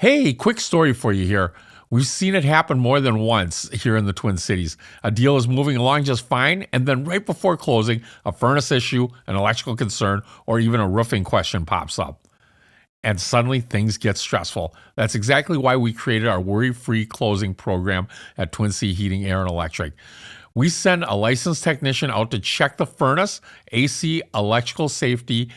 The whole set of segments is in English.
Hey, quick story for you here. We've seen it happen more than once here in the Twin Cities. A deal is moving along just fine, and then right before closing, a furnace issue, an electrical concern, or even a roofing question pops up. And suddenly things get stressful. That's exactly why we created our worry-free closing program at Twin City Heating, Air, and Electric. We send a licensed technician out to check the furnace, AC, electrical safety,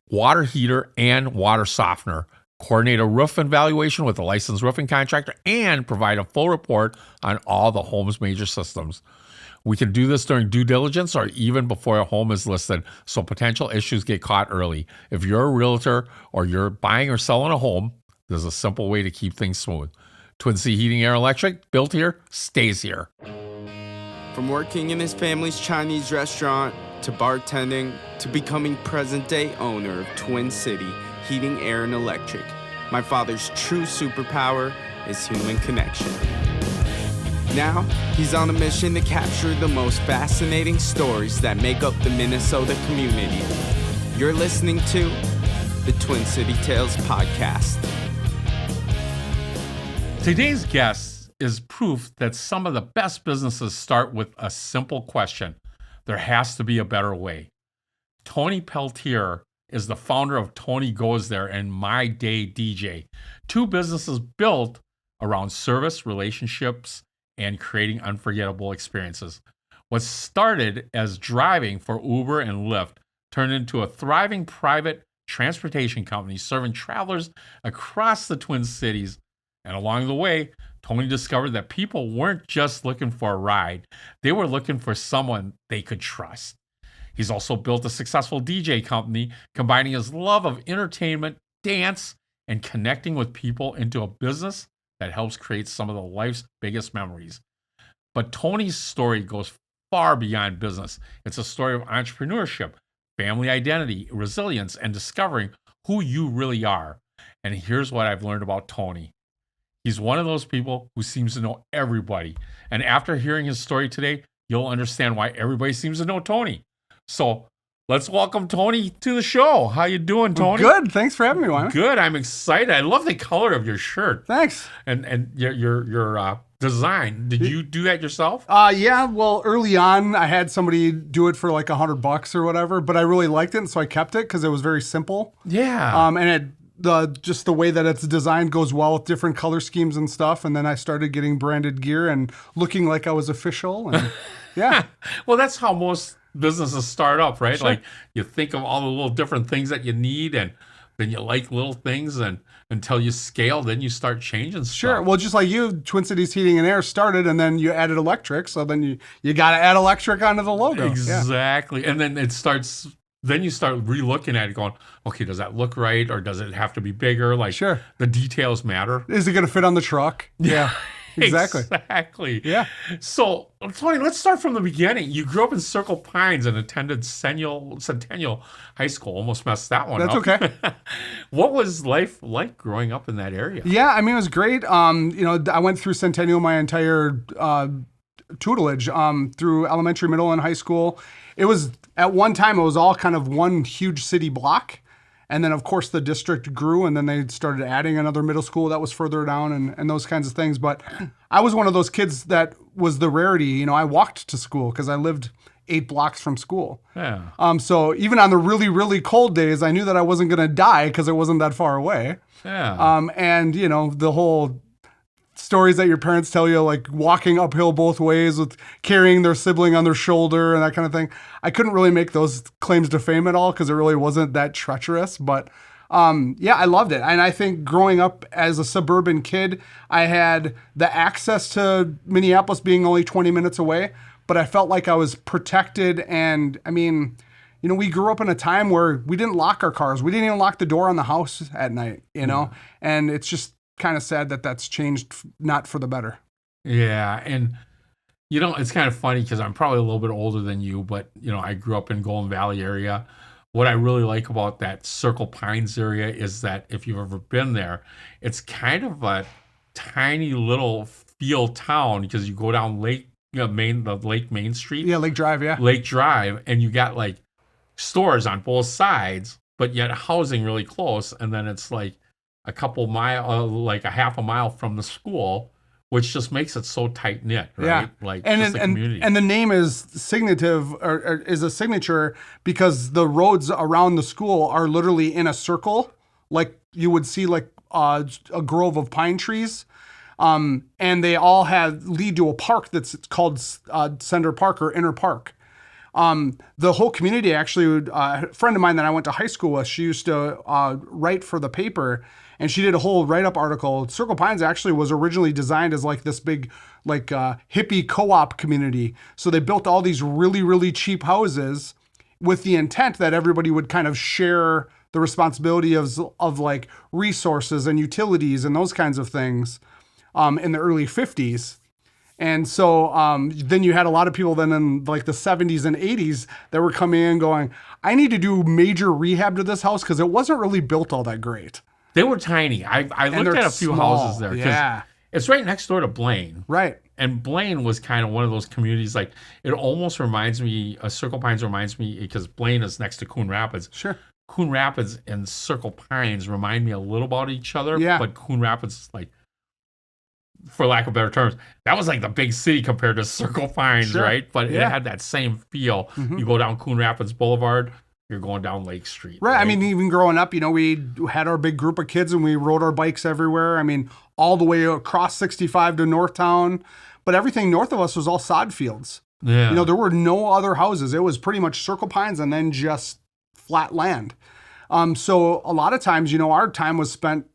water heater, and water softener, coordinate a roof evaluation with a licensed roofing contractor, and provide a full report on all the home's major systems. We can do this during due diligence or even before a home is listed, so potential issues get caught early. If you're a realtor or you're buying or selling a home, there's a simple way to keep things smooth. Twin City Heating, Air, Electric, built here, stays here. From working in his family's Chinese restaurant, to bartending, to becoming present-day owner of Twin City Heating, Air, and Electric, my father's true superpower is human connection. Now, he's on a mission to capture the most fascinating stories that make up the Minnesota community. You're listening to the Twin City Tales podcast. Today's guest is proof that some of the best businesses start with a simple question. There has to be a better way. Tony Peltier is the founder of Tony Goes There and My Day DJ, two businesses built around service, relationships, and creating unforgettable experiences. What started as driving for Uber and Lyft turned into a thriving private transportation company serving travelers across the Twin Cities. And along the way, Tony discovered that people weren't just looking for a ride. They were looking for someone they could trust. He's also built a successful DJ company, combining his love of entertainment, dance, and connecting with people into a business that helps create some of the life's biggest memories. But Tony's story goes far beyond business. It's a story of entrepreneurship, family identity, resilience, and discovering who you really are. And here's what I've learned about Tony. He's one of those people who seems to know everybody. And after hearing his story today, you'll understand why everybody seems to know Tony. So let's welcome Tony to the show. How you doing, Tony? Good. Thanks for having me, Wymond. Good. I'm excited. I love the color of your shirt. Thanks. And your design. Did you do that yourself? Yeah. Well, early on, I had somebody do it for like $100 or whatever, but I really liked it, and so I kept it because it was very simple. Yeah. And just the way that it's designed goes well with different color schemes and stuff. And then I started getting branded gear and looking like I was official. And yeah. Well, that's how most businesses start up, right? Sure. Like you think of all the little different things that you need, and then you like little things, and until you scale, then you start changing stuff. Sure. Well, just like you, Twin Cities Heating and Air started, and then you added electric. So then you got to add electric onto the logo. Exactly. Yeah. And then then you start re-looking at it going, okay, does that look right? Or does it have to be bigger? Like, sure. The details matter. Is it going to fit on the truck? Yeah. Exactly. Exactly. Yeah. So, Tony, let's start from the beginning. You grew up in Circle Pines and attended Centennial High School. Almost messed that one up. That's okay. What was life like growing up in that area? Yeah, I mean, it was great. I went through Centennial my entire tutelage through elementary, middle, and high school. It was, at one time, it was all kind of one huge city block. And then, of course, the district grew, and then they started adding another middle school that was further down and those kinds of things. But I was one of those kids that was the rarity. I walked to school because I lived 8 blocks from school. Yeah. So even on the really, really cold days, I knew that I wasn't going to die because it wasn't that far away. Yeah. And, the whole stories that your parents tell you, like walking uphill both ways with carrying their sibling on their shoulder and that kind of thing. I couldn't really make those claims to fame at all because it really wasn't that treacherous. But I loved it. And I think growing up as a suburban kid, I had the access to Minneapolis being only 20 minutes away, but I felt like I was protected. And I mean, we grew up in a time where we didn't lock our cars. We didn't even lock the door on the house at night, and it's just kind of sad that that's changed, not for the better. Yeah. And, it's kind of funny because I'm probably a little bit older than you, but, I grew up in Golden Valley area. What I really like about that Circle Pines area is that if you've ever been there, it's kind of a tiny little field town because you go down Lake Main Street. Yeah, Lake Drive, yeah. Lake Drive, and you got like stores on both sides, but yet housing really close. And then it's like a couple mile, like a half a mile from the school, which just makes it so tight knit, right? Yeah. Like and just the community. and the name is signative or is a signature because the roads around the school are literally in a circle, like you would see like a grove of pine trees. And they all lead to a park that's called Center Park or Inner Park. The whole community actually, a friend of mine that I went to high school with, she used to write for the paper, and she did a whole write-up article. Circle Pines actually was originally designed as like this big, like hippie co-op community. So they built all these really, really cheap houses with the intent that everybody would kind of share the responsibility of like resources and utilities and those kinds of things in the early 50s. And so then you had a lot of people then in like the 70s and 80s that were coming in going, I need to do major rehab to this house because it wasn't really built all that great. They were tiny. I looked at a few houses there. Yeah. It's right next door to Blaine. Right. And Blaine was kind of one of those communities, like it almost reminds me, Circle Pines reminds me, because Blaine is next to Coon Rapids. Sure. Coon Rapids and Circle Pines remind me a little about each other. Yeah. But Coon Rapids is like, for lack of better terms, that was like the big city compared to Circle Pines, Sure. right? But Yeah. it had that same feel. Mhm. You go down Coon Rapids Boulevard, you're going down Lake Street. Right. I mean, even growing up, we had our big group of kids and we rode our bikes everywhere. I mean, all the way across 65 to Northtown, but everything north of us was all sod fields. Yeah. There were no other houses. It was pretty much Circle Pines and then just flat land. So a lot of times, our time was spent,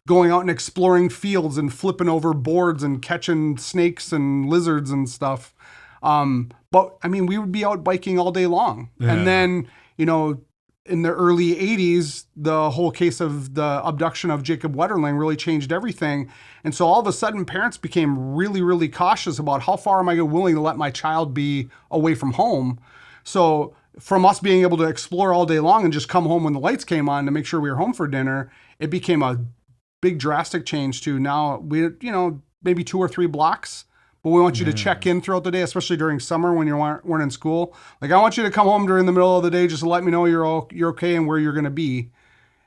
going out and exploring fields and flipping over boards and catching snakes and lizards and stuff. But I mean, we would be out biking all day long. Yeah. And then, in the early 80s, the whole case of the abduction of Jacob Wetterling really changed everything. And so all of a sudden, parents became really, really cautious about how far am I willing to let my child be away from home. So from us being able to explore all day long and just come home when the lights came on to make sure we were home for dinner, it became a big drastic change to now we, maybe 2 or 3 blocks. But we want you to check in throughout the day, especially during summer when you weren't in school. Like, I want you to come home during the middle of the day just to let me know you're okay and where you're going to be.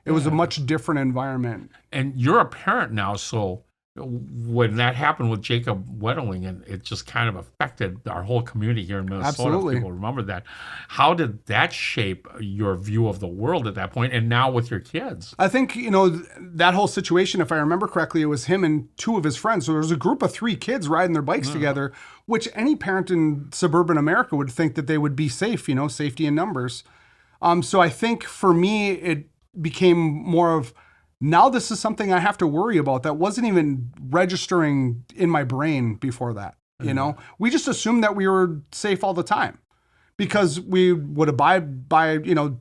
It was a much different environment. And you're a parent now, so when that happened with Jacob Wetterling, and it just kind of affected our whole community here in Minnesota. Absolutely. People remember that. How did that shape your view of the world at that point, and now with your kids? I think, that whole situation, if I remember correctly, it was him and 2 of his friends. So there was a group of 3 kids riding their bikes together, which any parent in suburban America would think that they would be safe, safety in numbers. So I think for me, it became more of, now this is something I have to worry about that wasn't even registering in my brain before that. We just assumed that we were safe all the time because we would abide by,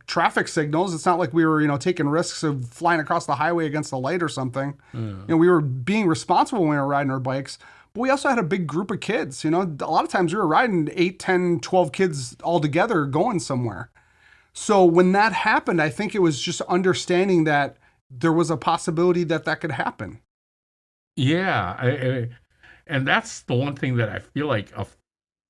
traffic signals. It's not like we were, taking risks of flying across the highway against a light or something. We were being responsible when we were riding our bikes, but we also had a big group of kids. A lot of times we were riding 8, 10, 12 kids all together going somewhere. So when that happened, I think it was just understanding that there was a possibility that could happen. Yeah. And that's the one thing that I feel like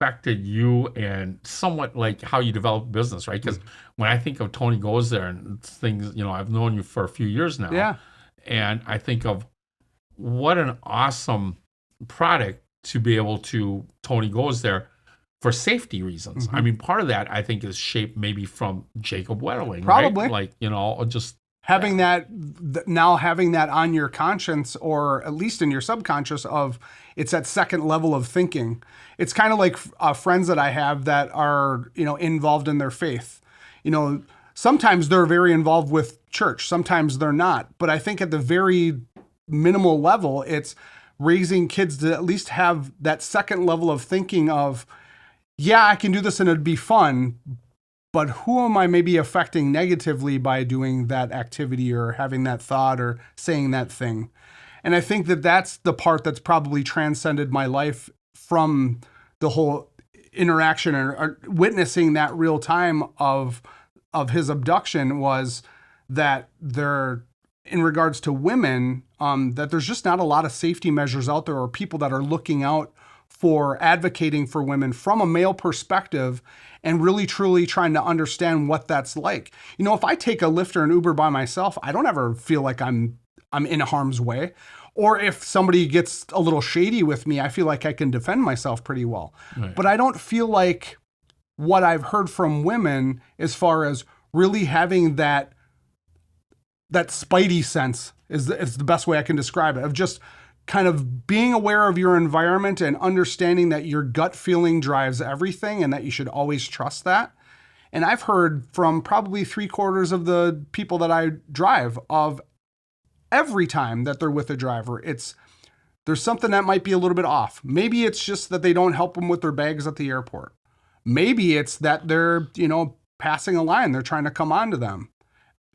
affected you and somewhat like how you develop business, right? Because when I think of Tony Goes There and things, I've known you for a few years now. Yeah. And I think of what an awesome product to be able to Tony Goes There for safety reasons. I mean, part of that I think is shaped maybe from Jacob Wetterling, Probably. right? Like, just having that on your conscience, or at least in your subconscious, of it's that second level of thinking. It's kind of like friends that I have that are, involved in their faith. Sometimes they're very involved with church, sometimes they're not. But I think at the very minimal level, it's raising kids to at least have that second level of thinking of, yeah, I can do this and it'd be fun, but who am I maybe affecting negatively by doing that activity or having that thought or saying that thing? And I think that that's the part that's probably transcended my life from the whole interaction or witnessing that real time of his abduction, was that there, in regards to women, that there's just not a lot of safety measures out there or people that are looking out for advocating for women from a male perspective and really truly trying to understand what that's like. If I take a Lyft or an Uber by myself, I don't ever feel like I'm I'm in harm's way. Or if somebody gets a little shady with me, I feel like I can defend myself pretty well. Right. But I don't feel like what I've heard from women as far as really having that spidey sense is the best way I can describe it, of just kind of being aware of your environment and understanding that your gut feeling drives everything and that you should always trust that. And I've heard from probably 3/4 of the people that I drive of every time that they're with a driver, there's something that might be a little bit off. Maybe it's just that they don't help them with their bags at the airport. Maybe it's that they're, passing a line. They're trying to come onto them.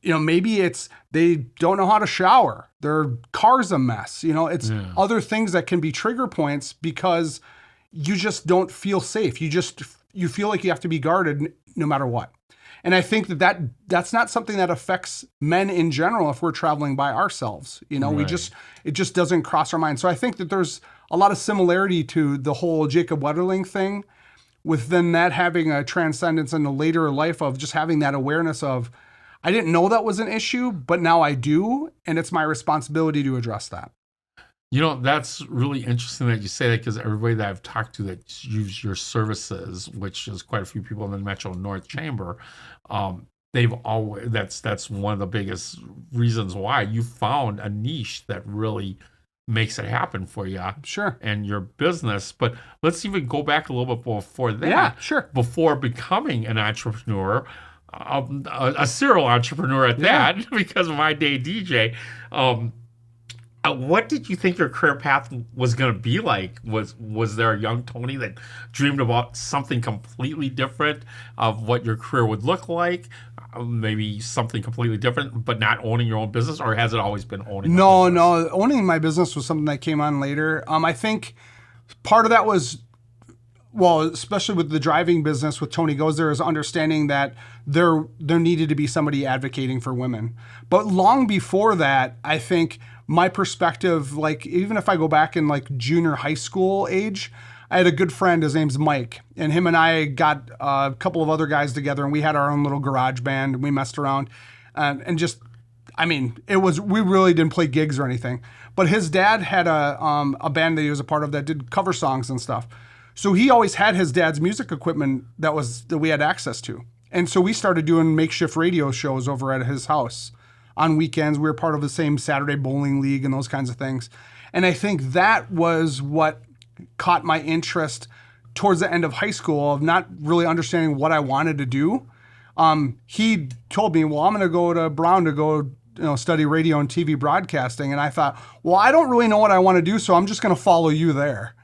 Maybe it's they don't know how to shower. Their car's a mess. It's other things that can be trigger points because you just don't feel safe. You feel like you have to be guarded no matter what. And I think that's not something that affects men in general if we're traveling by ourselves. Right. It just doesn't cross our mind. So I think that there's a lot of similarity to the whole Jacob Wetterling thing, with then that having a transcendence in the later life of just having that awareness of, I didn't know that was an issue, but now I do, and it's my responsibility to address that. That's really interesting that you say that, because everybody that I've talked to that use your services, which is quite a few people in the Metro North Chamber, they've always, that's one of the biggest reasons why you found a niche that really makes it happen for you. Sure. And your business. But let's even go back a little bit before that. Yeah, sure. Before becoming an entrepreneur, a serial entrepreneur at that, because of my day DJ. What did you think your career path was going to be like? Was there a young Tony that dreamed about something completely different of what your career would look like? Maybe something completely different, but not owning your own business, or has it always been owning? No. Owning my business was something that came on later. I think part of that was, well, especially with the driving business with Tony Goes There, is understanding that there needed to be somebody advocating for women. But long before that, I think my perspective, like even if I go back in like junior high school age, I had a good friend, his name's Mike, and him and I got a couple of other guys together, and we had our own little garage band, and we messed around, and just, we really didn't play gigs or anything, but his dad had a band that he was a part of that did cover songs and stuff. So he always had his dad's music equipment that we had access to. And so we started doing makeshift radio shows over at his house. On weekends, we were part of the same Saturday bowling league and those kinds of things. And I think that was what caught my interest towards the end of high school, of not really understanding what I wanted to do. He told me, well, I'm going to go to Brown to go study radio and TV broadcasting. And I thought, well, I don't really know what I want to do, so I'm just going to follow you there.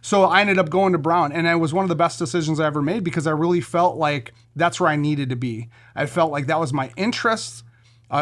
So I ended up going to Brown, and it was one of the best decisions I ever made, because I really felt like that's where I needed to be. I felt like that was my interest.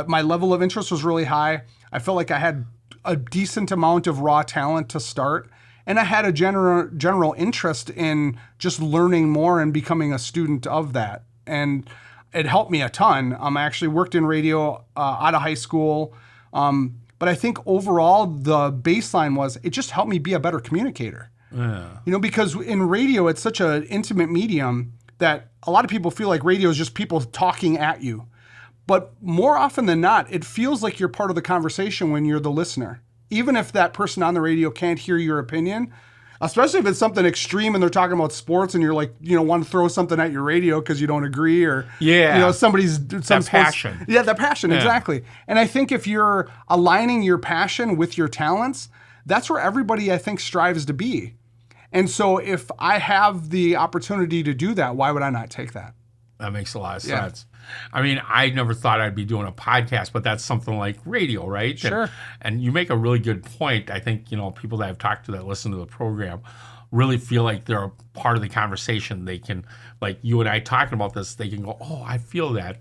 My level of interest was really high. I felt like I had a decent amount of raw talent to start, and I had a general interest in just learning more and becoming a student of that. And it helped me a ton. I actually worked in radio out of high school. But I think overall, the baseline was it just helped me be a better communicator. Yeah. Because in radio, it's such an intimate medium that a lot of people feel like radio is just people talking at you. But more often than not, it feels like you're part of the conversation when you're the listener. Even if that person on the radio can't hear your opinion, especially if it's something extreme and they're talking about sports and you're like, want to throw something at your radio because you don't agree, or, somebody's some passion. Yeah, that passion, exactly. And I think if you're aligning your passion with your talents, that's where everybody, I think, strives to be. And so if I have the opportunity to do that, why would I not take that? That makes a lot of sense. I never thought I'd be doing a podcast, but that's something like radio, right? Sure. And you make a really good point. I think, people that I've talked to that listen to the program really feel like they're a part of the conversation. They can, like you and I talking about this, they can go, oh, I feel that.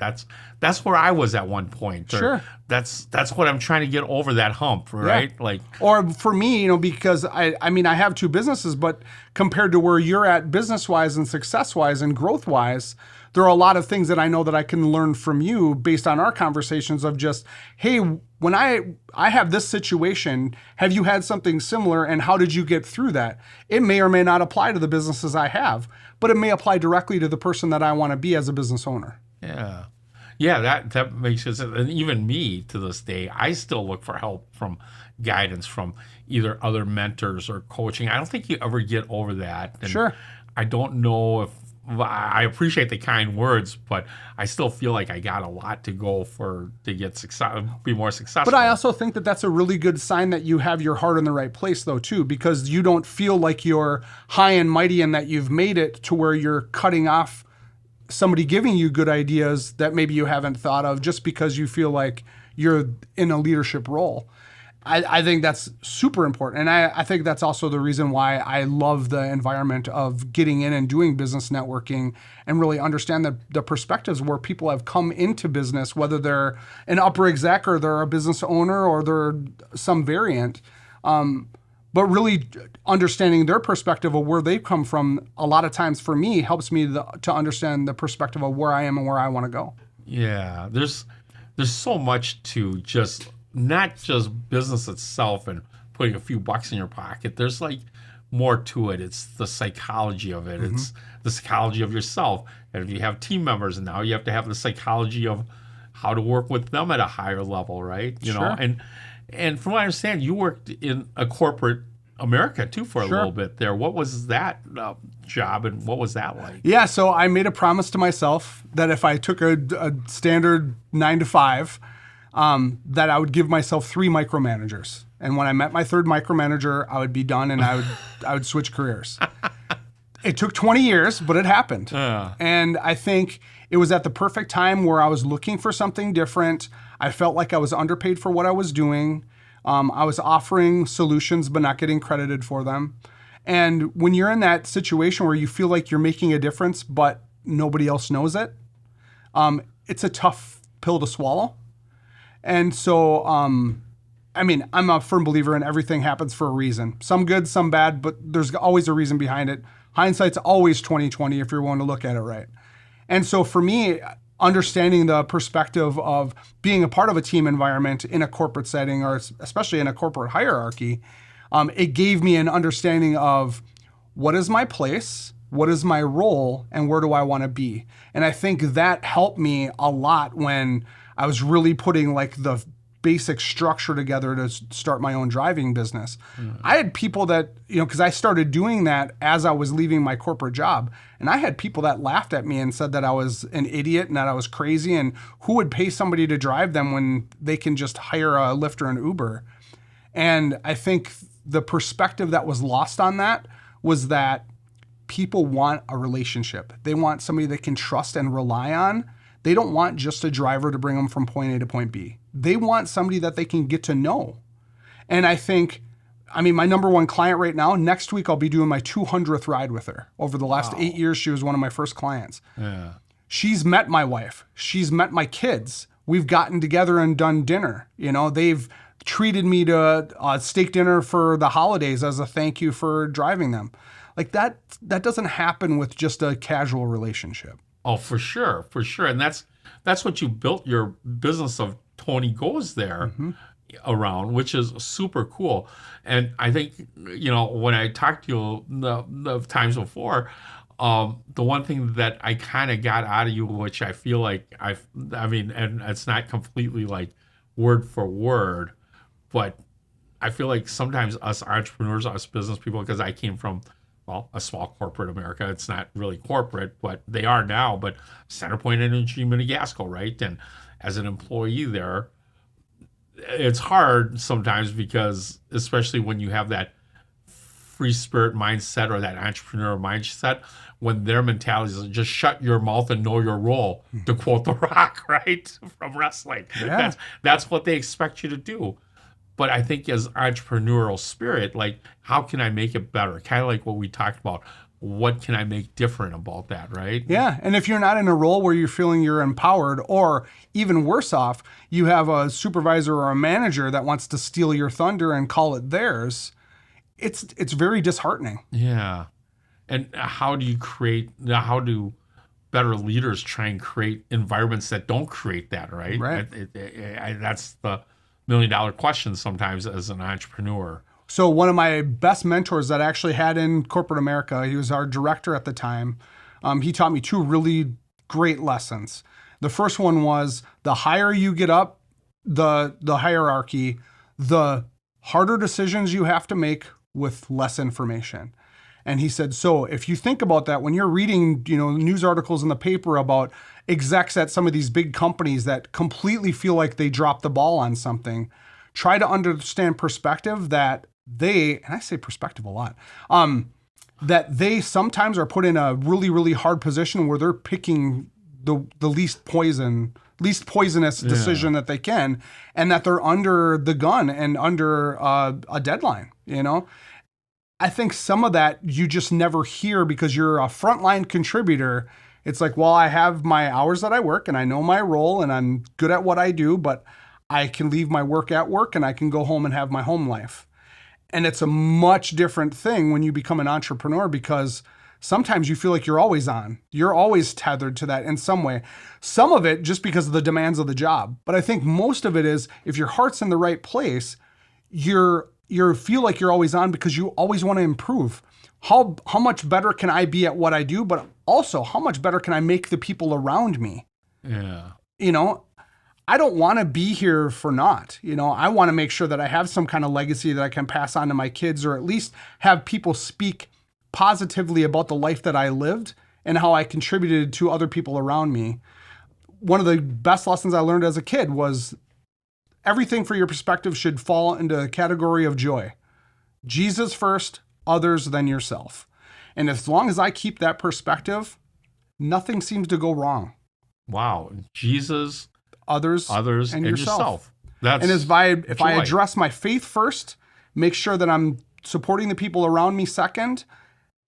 That's where I was at one point. Or sure. That's what I'm trying to get over, that hump, right? Yeah. Or for me, because I have two businesses, but compared to where you're at business-wise and success-wise and growth-wise, there are a lot of things that I know that I can learn from you based on our conversations of just, hey, when I have this situation, have you had something similar, and how did you get through that? It may or may not apply to the businesses I have, but it may apply directly to the person that I want to be as a business owner. Yeah. Yeah, that makes sense. And even me to this day, I still look for help from guidance from either other mentors or coaching. I don't think you ever get over that. And Sure. I don't know if I appreciate the kind words, but I still feel like I got a lot to go to get success, be more successful. But I also think that that's a really good sign that you have your heart in the right place, though, too, because you don't feel like you're high and mighty and that you've made it to where you're cutting off somebody giving you good ideas that maybe you haven't thought of just because you feel like you're in a leadership role. I think that's super important. And I think that's also the reason why I love the environment of getting in and doing business networking and really understand the perspectives where people have come into business, whether they're an upper exec or they're a business owner or they're some variant. But really understanding their perspective of where they've come from, a lot of times for me, helps me to understand the perspective of where I am and where I want to go. Yeah, there's so much to just not just business itself and putting a few bucks in your pocket. There's like more to it. It's the psychology of it. It's the psychology of yourself. And if you have team members now, you have to have the psychology of how to work with them at a higher level, right? You know, and from what I understand, you worked in a corporate America too for a little bit there. What was that job and what was that like? Yeah, so I made a promise to myself that if I took a standard 9 to 5, that I would give myself 3 micromanagers. And when I met my third micromanager, I would be done and I would switch careers. It took 20 years, but it happened. And I think it was at the perfect time where I was looking for something different. I felt like I was underpaid for what I was doing. I was offering solutions, but not getting credited for them. And when you're in that situation where you feel like you're making a difference, but nobody else knows it, it's a tough pill to swallow. And so, I mean, I'm a firm believer in everything happens for a reason. Some good, some bad, but there's always a reason behind it. Hindsight's always 20/20 if you're willing to look at it right. And so for me, understanding the perspective of being a part of a team environment in a corporate setting, or especially in a corporate hierarchy, it gave me an understanding of what is my place, what is my role, and where do I want to be? And I think that helped me a lot when I was really putting like the basic structure together to start my own driving business. I had people that, because I started doing that as I was leaving my corporate job, and I had people that laughed at me and said that I was an idiot and that I was crazy, and who would pay somebody to drive them when they can just hire a Lyft or an Uber. And I think the perspective that was lost on that was that people want a relationship. They want somebody they can trust and rely on. They don't want just a driver to bring them from point A to point B. They want somebody that they can get to know. And I think, my number one client right now, next week I'll be doing my 200th ride with her. Over the last 8 years, she was one of my first clients. Yeah. She's met my wife. She's met my kids. We've gotten together and done dinner. They've treated me to a steak dinner for the holidays as a thank you for driving them. Like that doesn't happen with just a casual relationship. Oh, for sure. And that's what you built your business of Tony Goes There around, which is super cool. And I think, when I talked to you the times before, the one thing that I kind of got out of you, which I feel like and it's not completely like word for word, but I feel like sometimes us entrepreneurs, us business people, because I came from a small corporate America. It's not really corporate, but they are now. But Centerpoint Energy Madagascar, right? And as an employee there, it's hard sometimes because, especially when you have that free spirit mindset or that entrepreneur mindset, when their mentality is just shut your mouth and know your role, to quote The Rock, right? From wrestling. Yeah. That's what they expect you to do. But I think as entrepreneurial spirit, like, how can I make it better? Kind of like what we talked about. What can I make different about that, right? Yeah, and if you're not in a role where you're feeling you're empowered, or even worse off, you have a supervisor or a manager that wants to steal your thunder and call it theirs, it's very disheartening. Yeah. And how do better leaders try and create environments that don't create that, right? Right. That's the million-dollar question sometimes as an entrepreneur. So one of my best mentors that I actually had in corporate America, he was our director at the time. He taught me 2 really great lessons. The first one was the higher you get up the hierarchy, the harder decisions you have to make with less information. And he said, so if you think about that, when you're reading, news articles in the paper about execs at some of these big companies that completely feel like they dropped the ball on something, try to understand perspective that and I say perspective a lot, that they sometimes are put in a really, really hard position where they're picking the least poisonous decision that they can, and that they're under the gun and under a deadline, I think some of that you just never hear because you're a frontline contributor. It's like, well, I have my hours that I work and I know my role and I'm good at what I do, but I can leave my work at work and I can go home and have my home life. And it's a much different thing when you become an entrepreneur, because sometimes you feel like you're always on. You're always tethered to that in some way. Some of it just because of the demands of the job. But I think most of it is, if your heart's in the right place, you feel like you're always on because you always want to improve. How much better can I be at what I do, but also how much better can I make the people around me? Yeah. I don't want to be here for naught. I want to make sure that I have some kind of legacy that I can pass on to my kids, or at least have people speak positively about the life that I lived and how I contributed to other people around me. One of the best lessons I learned as a kid was everything for your perspective should fall into the category of joy. Jesus first, others, then yourself. And as long as I keep that perspective, nothing seems to go wrong. Wow. Jesus, others, and yourself. That's and if I address my faith first, make sure that I'm supporting the people around me second,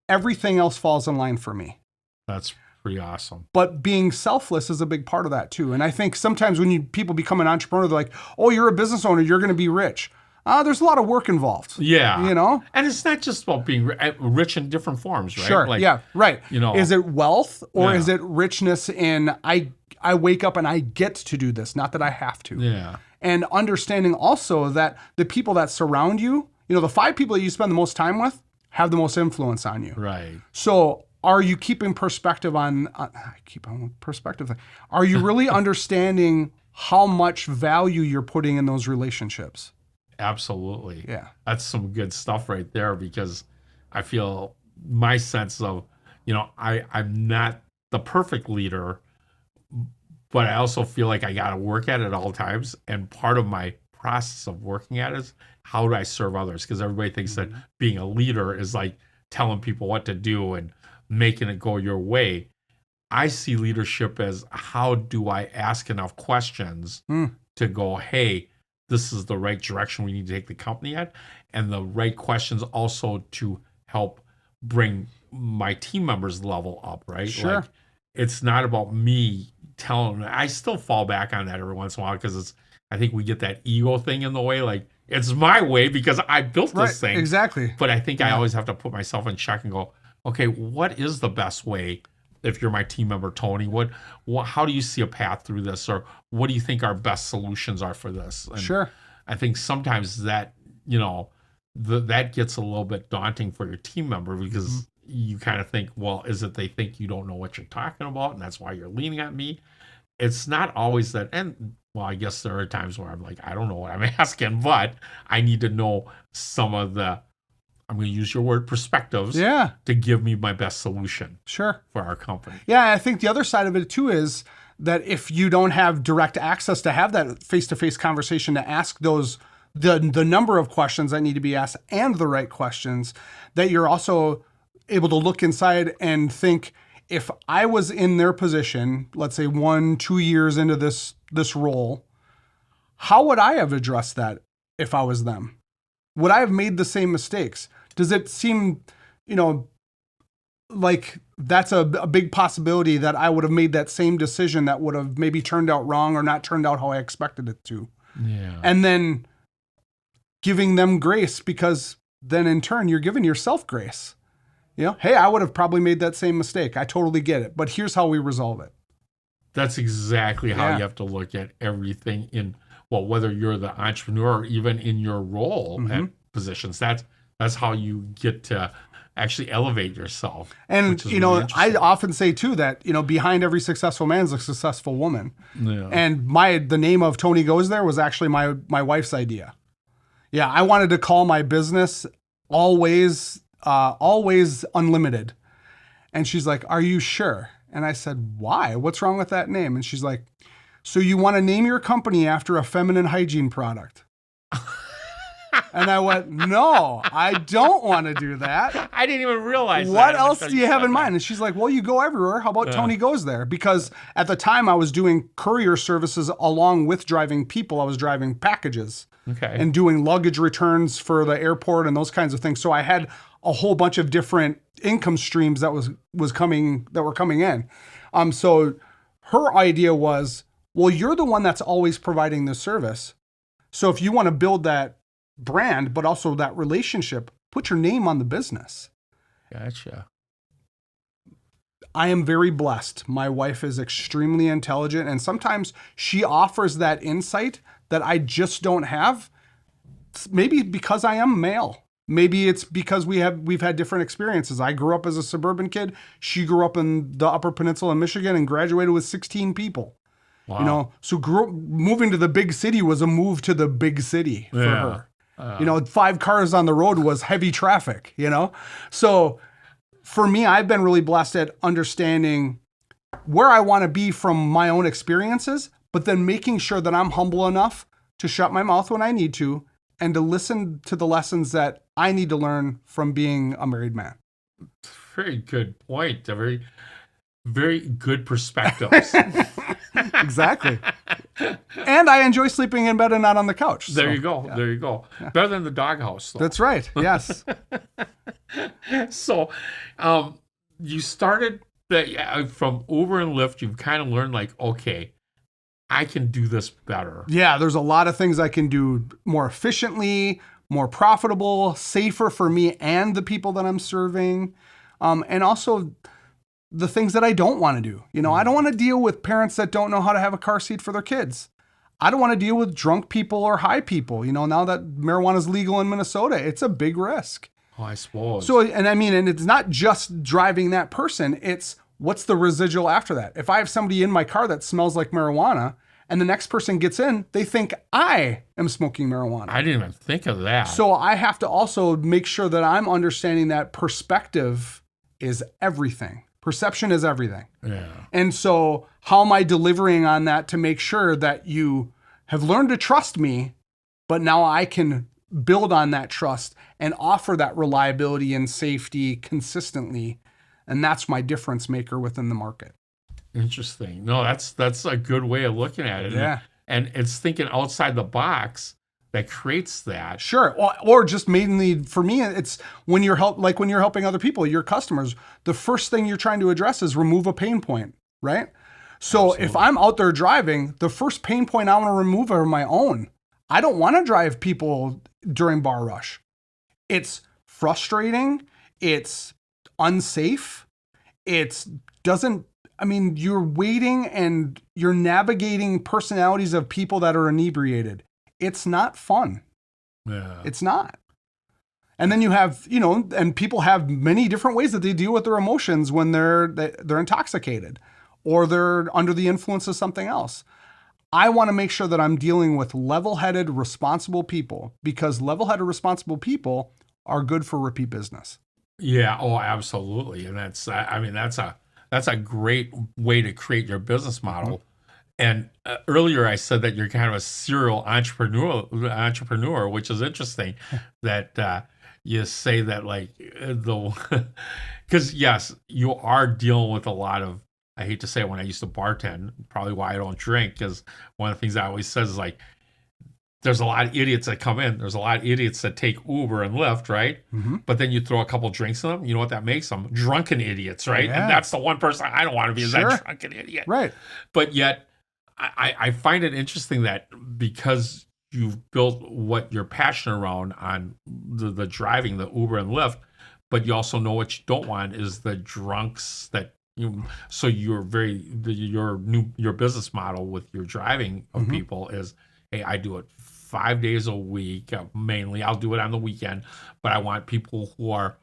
everything else falls in line for me. That's pretty awesome. But being selfless is a big part of that too. And I think sometimes when people become an entrepreneur, they're like, oh, you're a business owner, you're going to be rich. There's a lot of work involved. Yeah. And it's not just about being rich in different forms, right? Sure. Yeah. Right. Is it wealth, or is it richness in I wake up and I get to do this, not that I have to. Yeah. And understanding also that the people that surround you, the 5 people that you spend the most time with have the most influence on you. Right. So are you keeping perspective on perspective? Are you really understanding how much value you're putting in those relationships? Absolutely. Yeah. That's some good stuff right there, because I feel my sense of, I'm not the perfect leader, but I also feel like I got to work at it at all times. And part of my process of working at it is, how do I serve others? Because everybody thinks that being a leader is like telling people what to do and making it go your way. I see leadership as, how do I ask enough questions to go, hey, this is the right direction we need to take the company at, and the right questions also to help bring my team members level up, right? Sure. Like, it's not about me telling them. I still fall back on that every once in a while, because I think we get that ego thing in the way. Like, it's my way because I built this thing. Exactly. But I think I always have to put myself in check and go, okay, what is the best way? If you're my team member, Tony, how do you see a path through this? Or what do you think our best solutions are for this? And sure. I think sometimes that, that gets a little bit daunting for your team member, because you kind of think, well, is it they think you don't know what you're talking about, and that's why you're leaning at me? It's not always that. And, well, I guess there are times where I'm like, I don't know what I'm asking, but I need to know some of the, I'm going to use your word, perspectives, to give me my best solution for our company. Yeah, I think the other side of it too is that if you don't have direct access to have that face-to-face conversation, to ask the number of questions that need to be asked and the right questions, that you're also able to look inside and think, if I was in their position, let's say 1-2 years into this role, how would I have addressed that if I was them? Would I have made the same mistakes? Does it seem, like that's a big possibility that I would have made that same decision that would have maybe turned out wrong or not turned out how I expected it to? Yeah. And then giving them grace, because then in turn you're giving yourself grace. Hey, I would have probably made that same mistake. I totally get it. But here's how we resolve it. That's exactly how you have to look at everything in, whether you're the entrepreneur or even in your role at positions. That's how you get to, actually elevate yourself. And, which is you know, really I interesting. often say too that, you know, behind every successful man is a successful woman. Yeah. And the name of Tony Goes There was actually my wife's idea. Yeah, I wanted to call my business Always Unlimited. And she's like, "Are you sure?" And I said, "Why? What's wrong with that name?" And she's like, "So you want to name your company after a feminine hygiene product?" And I went, "No, I don't want to do that. I didn't even realize What that else until do you have said in that. mind?" And she's like, "Well, you go everywhere. How about Tony Goes There?" Because at the time I was doing courier services along with driving people. I was driving packages Okay. and doing luggage returns for the airport and those kinds of things. So I had a whole bunch of different income streams that were coming in. So her idea was, well, you're the one that's always providing the service. So if you want to build that brand, but also that relationship, put your name on the business. Gotcha. I am very blessed. My wife is extremely intelligent, and sometimes she offers that insight that I just don't have. Maybe because I am male. Maybe it's because we've had different experiences. I grew up as a suburban kid. She grew up in the Upper Peninsula in Michigan and graduated with 16 people. Wow. You know, so moving to the big city was a move to the big city for her. You know, 5 cars on the road was heavy traffic, you know? So for me, I've been really blessed at understanding where I want to be from my own experiences, but then making sure that I'm humble enough to shut my mouth when I need to and to listen to the lessons that I need to learn from being a married man. Very good point. A very, very good perspectives. Exactly. And I enjoy sleeping in bed and not on the couch. There so, you go. yeah. There you go. Better than the doghouse. Though. That's right. Yes. So, you started from Uber and Lyft. You've kind of learned like, okay, I can do this better. Yeah, there's a lot of things I can do more efficiently, more profitable, safer for me and the people that I'm serving. And also the things that I don't want to do. You know, I don't want to deal with parents that don't know how to have a car seat for their kids. I don't want to deal with drunk people or high people. You know, now that marijuana is legal in Minnesota, it's a big risk. Oh, I suppose. So, and it's not just driving that person, it's what's the residual after that? If I have somebody in my car that smells like marijuana and the next person gets in, they think I am smoking marijuana. I didn't even think of that. So I have to also make sure that I'm understanding that perspective is everything. Perception is everything. yeah. And so how am I delivering on that to make sure that you have learned to trust me, but now I can build on that trust and offer that reliability and safety consistently. And that's my difference maker within the market. Interesting. No, that's a good way of looking at it. Yeah. And it's thinking outside the box that creates that. Sure. Or just mainly for me, it's when you're helping other people, your customers, the first thing you're trying to address is remove a pain point, right? So if I'm out there driving, the first pain point I want to remove are my own. I don't want to drive people during bar rush. It's frustrating. It's unsafe. You're waiting and you're navigating personalities of people that are inebriated. It's not fun. Yeah. It's not. And then you have, and people have many different ways that they deal with their emotions when they're intoxicated or they're under the influence of something else. I want to make sure that I'm dealing with level-headed, responsible people because level-headed, responsible people are good for repeat business. Yeah. Oh, absolutely. And that's a great way to create your business model. And earlier I said that you're kind of a serial entrepreneur, which is interesting that you say that because yes, you are dealing with a lot of, I hate to say it when I used to bartend, probably why I don't drink, because one of the things I always says is like, there's a lot of idiots that come in. There's a lot of idiots that take Uber and Lyft, right? Mm-hmm. But then you throw a couple drinks in them. You know what that makes them? Drunken idiots, right? Yeah. And that's the one person I don't want to be is that drunken idiot. Right. But yet, I find it interesting that because you've built what you're passionate around on the driving, the Uber and Lyft, but you also know what you don't want is the drunks that you. So your business model with your driving of people is, hey, I do it 5 days a week mainly. I'll do it on the weekend, but I want people who are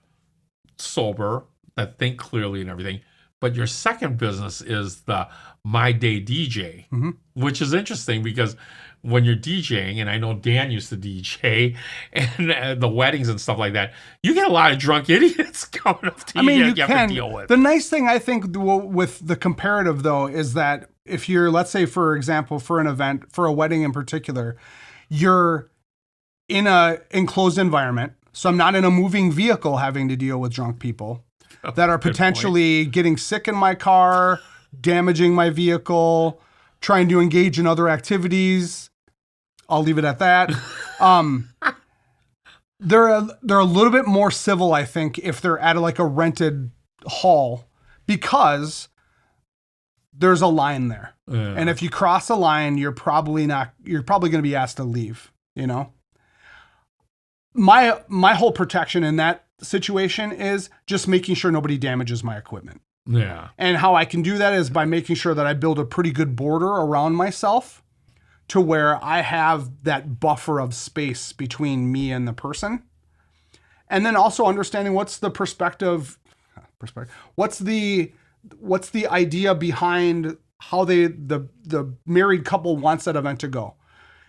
sober, that think clearly and everything. But your second business is the My Day DJ, which is interesting because when you're DJing, and I know Dan used to DJ, and the weddings and stuff like that, you get a lot of drunk idiots coming up to you. You have can. to deal with. The nice thing I think with the comparative though is that if you're, let's say for example, for an event, for a wedding in particular, you're in a enclosed environment. So I'm not in a moving vehicle having to deal with drunk people that are potentially getting sick in my car, damaging my vehicle, trying to engage in other activities. I'll leave it at that. They're a little bit more civil, I think, if they're at like a rented hall, because there's a line there. Yeah. And if you cross a line, you're probably going to be asked to leave, you know? My whole protection in that situation is just making sure nobody damages my equipment. Yeah. And how I can do that is by making sure that I build a pretty good border around myself to where I have that buffer of space between me and the person. And then also understanding what's the perspective, what's the idea behind how the married couple wants that event to go.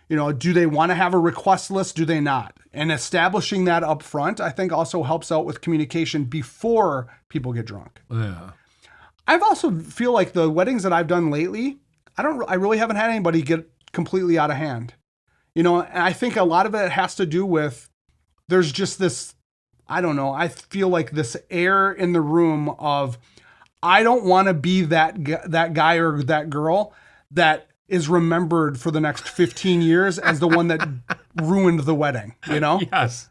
You know, do they want to have a request list? Do they not? And establishing that up front, I think also helps out with communication before people get drunk. Yeah. I've also feel like the weddings that I've done lately, I really haven't had anybody get completely out of hand. You know, and I think a lot of it has to do with there's just this, I don't know, I feel like this air in the room of I don't want to be that guy or that girl that is remembered for the next 15 years as the one that ruined the wedding, you know? Yes,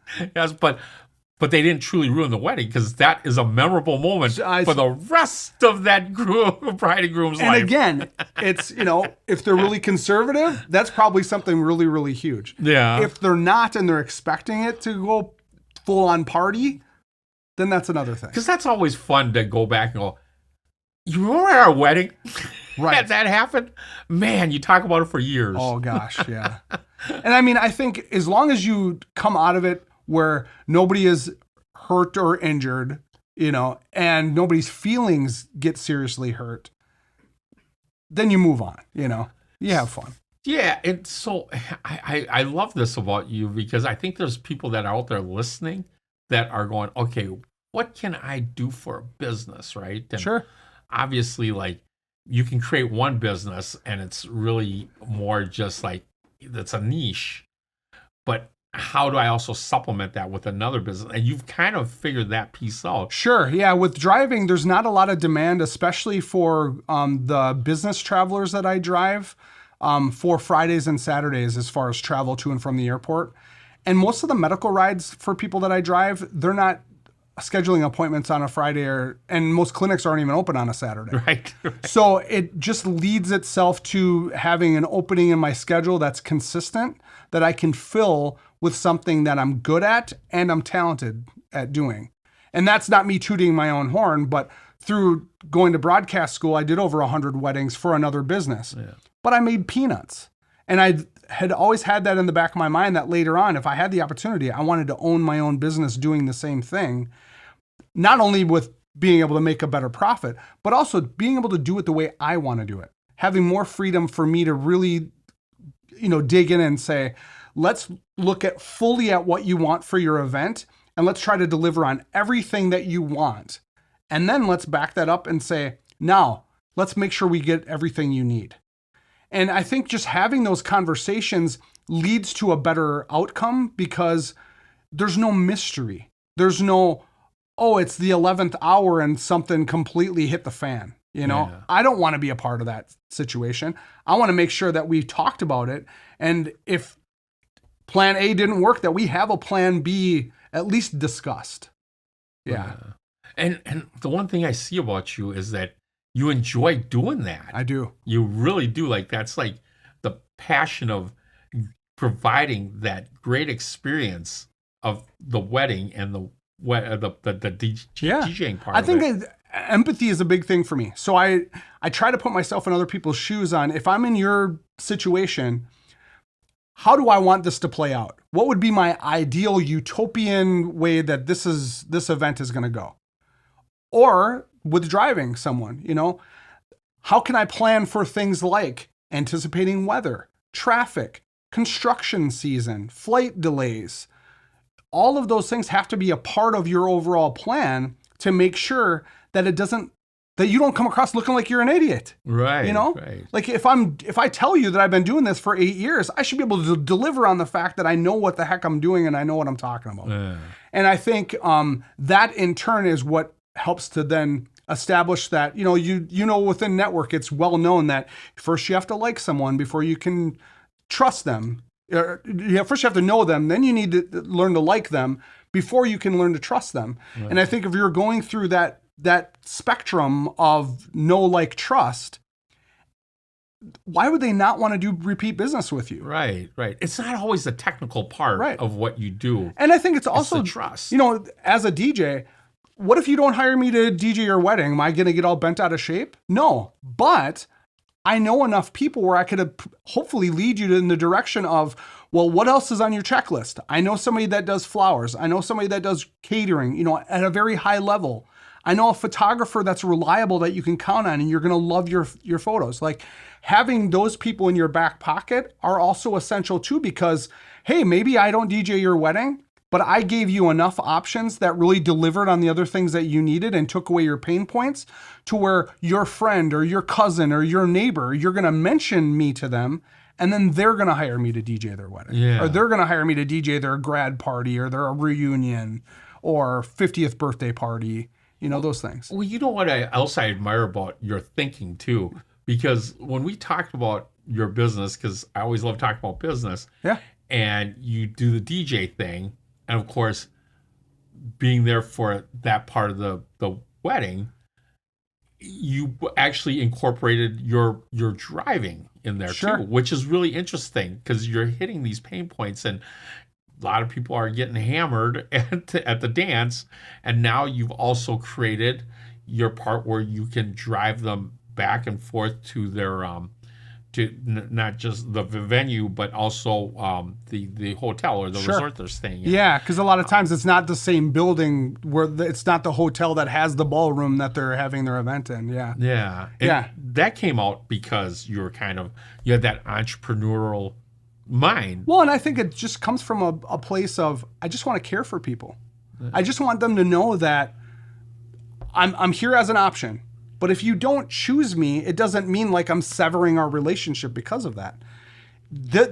but they didn't truly ruin the wedding because that is a memorable moment for the rest of that bride and groom's life. And again, it's, you know, if they're really conservative, that's probably something really, really huge. Yeah. If they're not and they're expecting it to go full on party, then that's another thing. Because that's always fun to go back and go, you remember our wedding? Right. that happened? Man, you talk about it for years. Oh, gosh, yeah. And I mean, I think as long as you come out of it where nobody is hurt or injured, you know, and nobody's feelings get seriously hurt, then you move on, you know. You have fun. Yeah, and so I love this about you because I think there's people that are out there listening that are going, okay, what can I do for a business, right? And Sure. obviously, like, you can create one business and it's really more just like, it's a niche. But how do I also supplement that with another business? And you've kind of figured that piece out. Sure. Yeah. With driving, there's not a lot of demand, especially for the business travelers that I drive for Fridays and Saturdays as far as travel to and from the airport. And most of the medical rides for people that I drive, they're not scheduling appointments on a Friday and most clinics aren't even open on a Saturday. Right. So it just leads itself to having an opening in my schedule that's consistent that I can fill with something that I'm good at and I'm talented at doing. And that's not me tooting my own horn, but through going to broadcast school, I did over 100 weddings for another business. Yeah. But I made peanuts. And I had always had that in the back of my mind that later on, if I had the opportunity, I wanted to own my own business doing the same thing. Not only with being able to make a better profit, but also being able to do it the way I want to do it. Having more freedom for me to really, you know, dig in and say, let's look at fully at what you want for your event and let's try to deliver on everything that you want. And then let's back that up and say, now let's make sure we get everything you need. And I think just having those conversations leads to a better outcome because there's no mystery. There's no, oh, it's the 11th hour and something completely hit the fan. You know, yeah. I don't want to be a part of that situation. I want to make sure that we talked about it. And if plan A didn't work, that we have a plan B at least discussed. Yeah. And the one thing I see about you is that you enjoy doing that. I do. You really do. Like, that's like the passion of providing that great experience of the wedding and the DJing part. I think empathy is a big thing for me. So I try to put myself in other people's shoes on, if I'm in your situation, how do I want this to play out? What would be my ideal utopian way that this event is going to go? Or with driving someone, how can I plan for things like anticipating weather, traffic, construction season, flight delays? All of those things have to be a part of your overall plan to make sure that that you don't come across looking like you're an idiot. Right. Right. Like if I tell you that I've been doing this for 8 years, I should be able to deliver on the fact that I know what the heck I'm doing and I know what I'm talking about. And I think that in turn is what helps to then establish that, within network, it's well known that first you have to like someone before you can trust them. First you have to know them, then you need to learn to like them before you can learn to trust them. Right. And I think if you're going through that spectrum of know, like, trust, why would they not want to do repeat business with you? Right. It's not always the technical part of what you do. And I think it's also the trust. As a DJ, what if you don't hire me to DJ your wedding? Am I going to get all bent out of shape? No, but I know enough people where I could hopefully lead you in the direction of, well, what else is on your checklist? I know somebody that does flowers. I know somebody that does catering, at a very high level. I know a photographer that's reliable that you can count on and you're going to love your photos. Like, having those people in your back pocket are also essential too, because, hey, maybe I don't DJ your wedding, but I gave you enough options that really delivered on the other things that you needed and took away your pain points to where your friend or your cousin or your neighbor, you're going to mention me to them, and then they're going to hire me to DJ their wedding. Yeah. Or they're going to hire me to DJ their grad party or their reunion or 50th birthday party, those things. Well, you know what else I admire about your thinking too? Because when we talked about your business, because I always love talking about business, and you do the DJ thing, and of course, being there for that part of the wedding, you actually incorporated your driving in there too, which is really interesting because you're hitting these pain points, and a lot of people are getting hammered at the dance, and now you've also created your part where you can drive them back and forth to their not just the venue, but also the hotel or the resort they're staying in. Yeah, because a lot of times it's not the same building where it's not the hotel that has the ballroom that they're having their event in. Yeah. That came out because you had that entrepreneurial mind. Well, and I think it just comes from a place of, I just want to care for people. I just want them to know that I'm here as an option. But if you don't choose me, it doesn't mean like I'm severing our relationship because of that.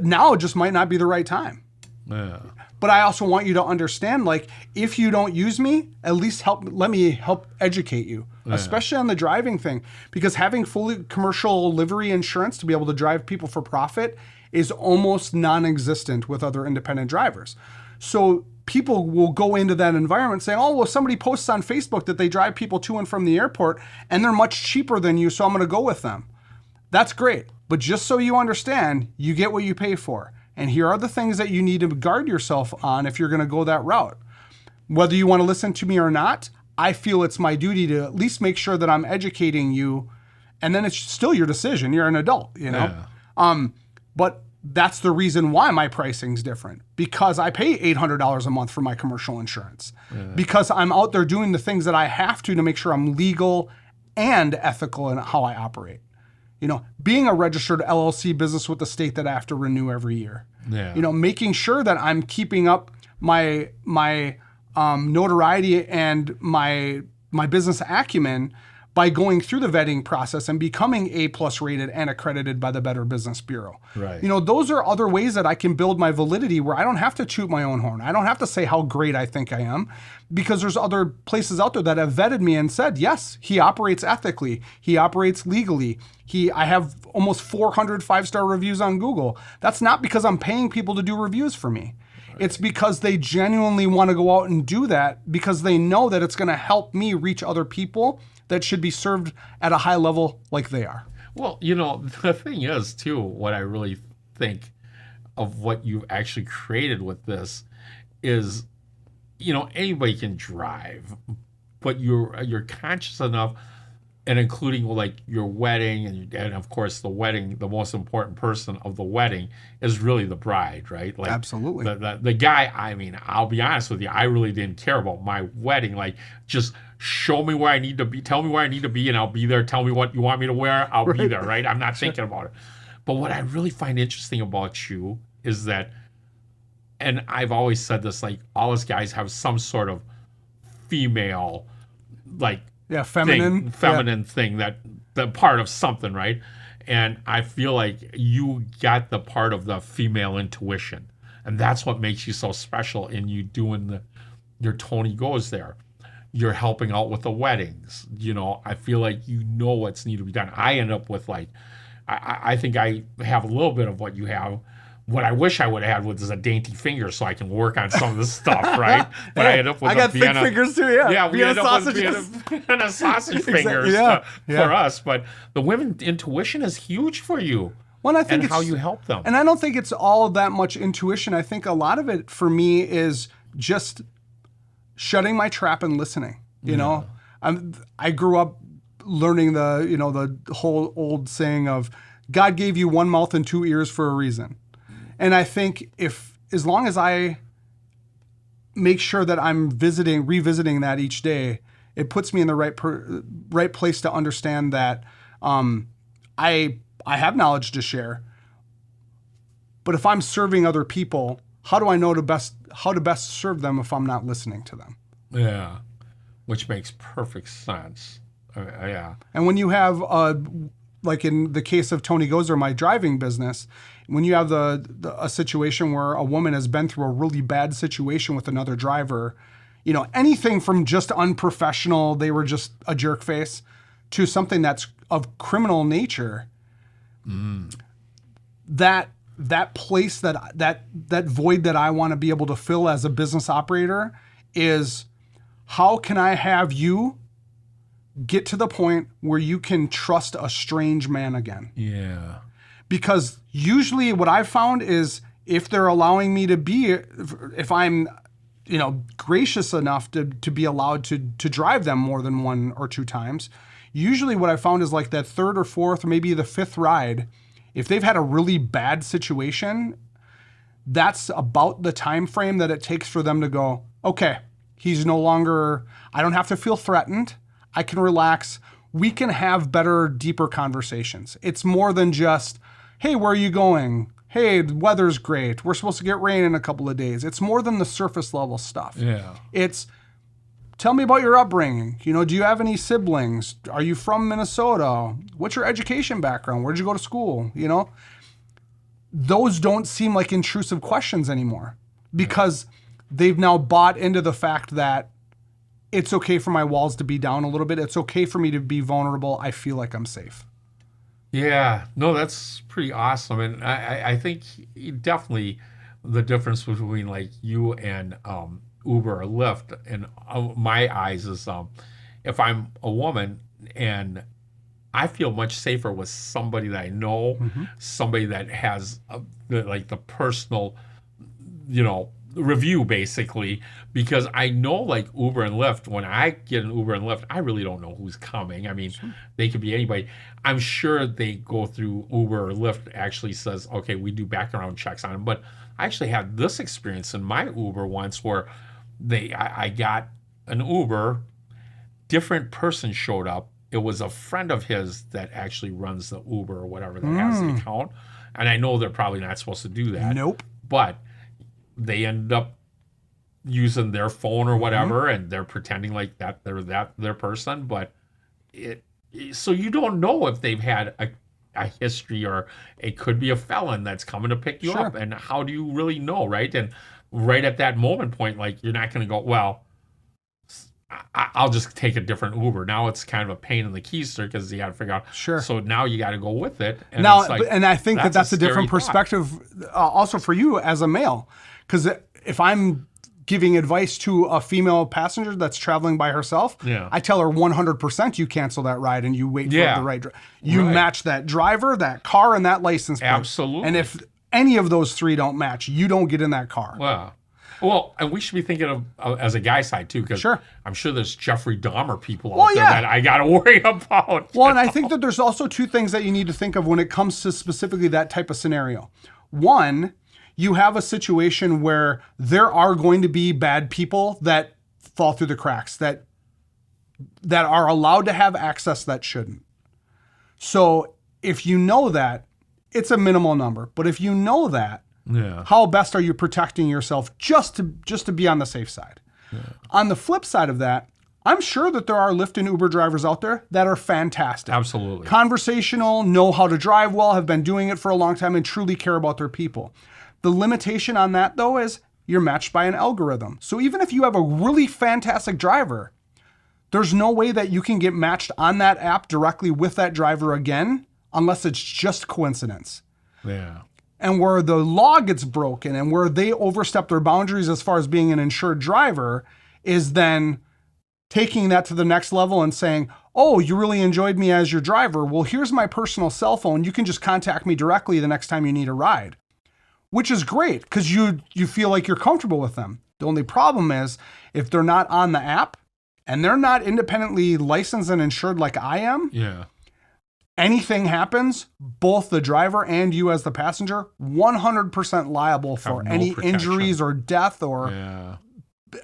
Now just might not be the right time. Yeah. But I also want you to understand, like, if you don't use me, at least let me help educate you, especially on the driving thing. Because having fully commercial livery insurance to be able to drive people for profit is almost non-existent with other independent drivers. So people will go into that environment saying, oh, well, somebody posts on Facebook that they drive people to and from the airport and they're much cheaper than you, so I'm going to go with them. That's great. But just so you understand, you get what you pay for. And here are the things that you need to guard yourself on if you're going to go that route. Whether you want to listen to me or not, I feel it's my duty to at least make sure that I'm educating you. And then it's still your decision. You're an adult, Yeah. But that's the reason why my pricing's different, because I pay $800 a month for my commercial insurance, because I'm out there doing the things that I have to make sure I'm legal and ethical in how I operate. Being a registered LLC business with the state that I have to renew every year. Yeah. Making sure that I'm keeping up my notoriety and my business acumen by going through the vetting process and becoming A+ rated and accredited by the Better Business Bureau. Right. Those are other ways that I can build my validity where I don't have to toot my own horn. I don't have to say how great I think I am, because there's other places out there that have vetted me and said, yes, he operates ethically. He operates legally. I have almost 400 5-star reviews on Google. That's not because I'm paying people to do reviews for me. Right. It's because they genuinely want to go out and do that because they know that it's going to help me reach other people that should be served at a high level like they are. Well, the thing is, too, what I really think of what you've actually created with this is, anybody can drive, but you're conscious enough, and including like your wedding and of course the wedding, the most important person of the wedding is really the bride, right? Like, absolutely. The guy, I'll be honest with you, I really didn't care about my wedding, like just show me where I need to be, tell me where I need to be, and I'll be there. Tell me what you want me to wear, I'll be there, right? I'm not thinking about it. But what I really find interesting about you is that, and I've always said this, like all us guys have some sort of female, like feminine thing that the part of something, right? And I feel like you got the part of the female intuition, and that's what makes you so special in you doing your Tony Goes There. You're helping out with the weddings. I feel like you know what's needed to be done. I end up with like, I think I have a little bit of what you have. What I wish I would have had was a dainty finger so I can work on some of this stuff, right? But I end up with I got thick fingers too, yeah. Yeah, we end up with Vienna sausage fingers for us. But the women intuition is huge for you. Well, I think and how you help them. And I don't think it's all that much intuition. I think a lot of it for me is just shutting my trap and listening. You know, I grew up learning the whole old saying of God gave you one mouth and two ears for a reason. And I think as long as I make sure that I'm revisiting that each day, it puts me in the right place to understand that I have knowledge to share. But if I'm serving other people, how do I know how to best serve them if I'm not listening to them? Yeah, which makes perfect sense. Yeah. And when you have, like in the case of Tony Goes There, my driving business, when you have a situation where a woman has been through a really bad situation with another driver, anything from just unprofessional, they were just a jerk face, to something that's of criminal nature, that place that void that I want to be able to fill as a business operator is, how can I have you get to the point where you can trust a strange man again? Yeah. Because usually what I've found is if they're allowing me to be, if I'm, gracious enough to be allowed to drive them more than one or two times, usually what I found is like that third or fourth, maybe the fifth ride, if they've had a really bad situation, that's about the time frame that it takes for them to go, okay, he's no longer, I don't have to feel threatened. I can relax. We can have better, deeper conversations. It's more than just, hey, where are you going? Hey, the weather's great. We're supposed to get rain in a couple of days. It's more than the surface level stuff. Yeah. It's, tell me about your upbringing. Do you have any siblings? Are you from Minnesota? What's your education background? Where'd you go to school? Those don't seem like intrusive questions anymore because they've now bought into the fact that it's okay for my walls to be down a little bit. It's okay for me to be vulnerable. I feel like I'm safe. Yeah, no, that's pretty awesome. And I think definitely the difference between like you and Uber or Lyft in my eyes is if I'm a woman and I feel much safer with somebody that I know, somebody that has the personal, review basically, because I know like Uber and Lyft, when I get an Uber and Lyft, I really don't know who's coming. I mean, they could be anybody. I'm sure they go through Uber or Lyft actually says, okay, we do background checks on them. But I actually had this experience in my Uber once where I got an Uber, different person showed up. It was a friend of his that actually runs the Uber or whatever that has the account. And I know they're probably not supposed to do that. Nope. But they ended up using their phone or whatever, and they're pretending like they're their person. But so you don't know if they've had a history, or it could be a felon that's coming to pick you up. And how do you really know, right? And right at that moment point, like you're not going to go, well, I'll just take a different Uber. Now it's kind of a pain in the keister because you got to figure out. Sure. So now you got to go with it. And now, it's like, and I think that's a different thought. perspective also for you as a male. Because if I'm giving advice to a female passenger that's traveling by herself, I tell her 100% you cancel that ride and you wait for the right driver. You match that driver, that car, and that license plate. Absolutely. And if any of those three don't match, you don't get in that car. Wow. Well, and we should be thinking of as a guy side too, because I'm sure there's Jeffrey Dahmer people out there that I got to worry about. Well, and I think that there's also two things that you need to think of when it comes to specifically that type of scenario. One, you have a situation where there are going to be bad people that fall through the cracks, that that are allowed to have access that shouldn't. So if you know that, it's a minimal number. But if you know that, how best are you protecting yourself just to be on the safe side? Yeah. On the flip side of that, I'm sure that there are Lyft and Uber drivers out there that are fantastic. Absolutely. Conversational, know how to drive well, have been doing it for a long time, and truly care about their people. The limitation on that, though, is you're matched by an algorithm. So even if you have a really fantastic driver, there's no way that you can get matched on that app directly with that driver again, unless it's just coincidence. Yeah. And where the law gets broken and where they overstep their boundaries as far as being an insured driver is then taking that to the next level and saying, oh, you really enjoyed me as your driver. Well, here's my personal cell phone. You can just contact me directly the next time you need a ride, which is great because you feel like you're comfortable with them. The only problem is if they're not on the app and they're not independently licensed and insured like I am, anything happens, both the driver and you as the passenger, 100% liable for any injuries or death or,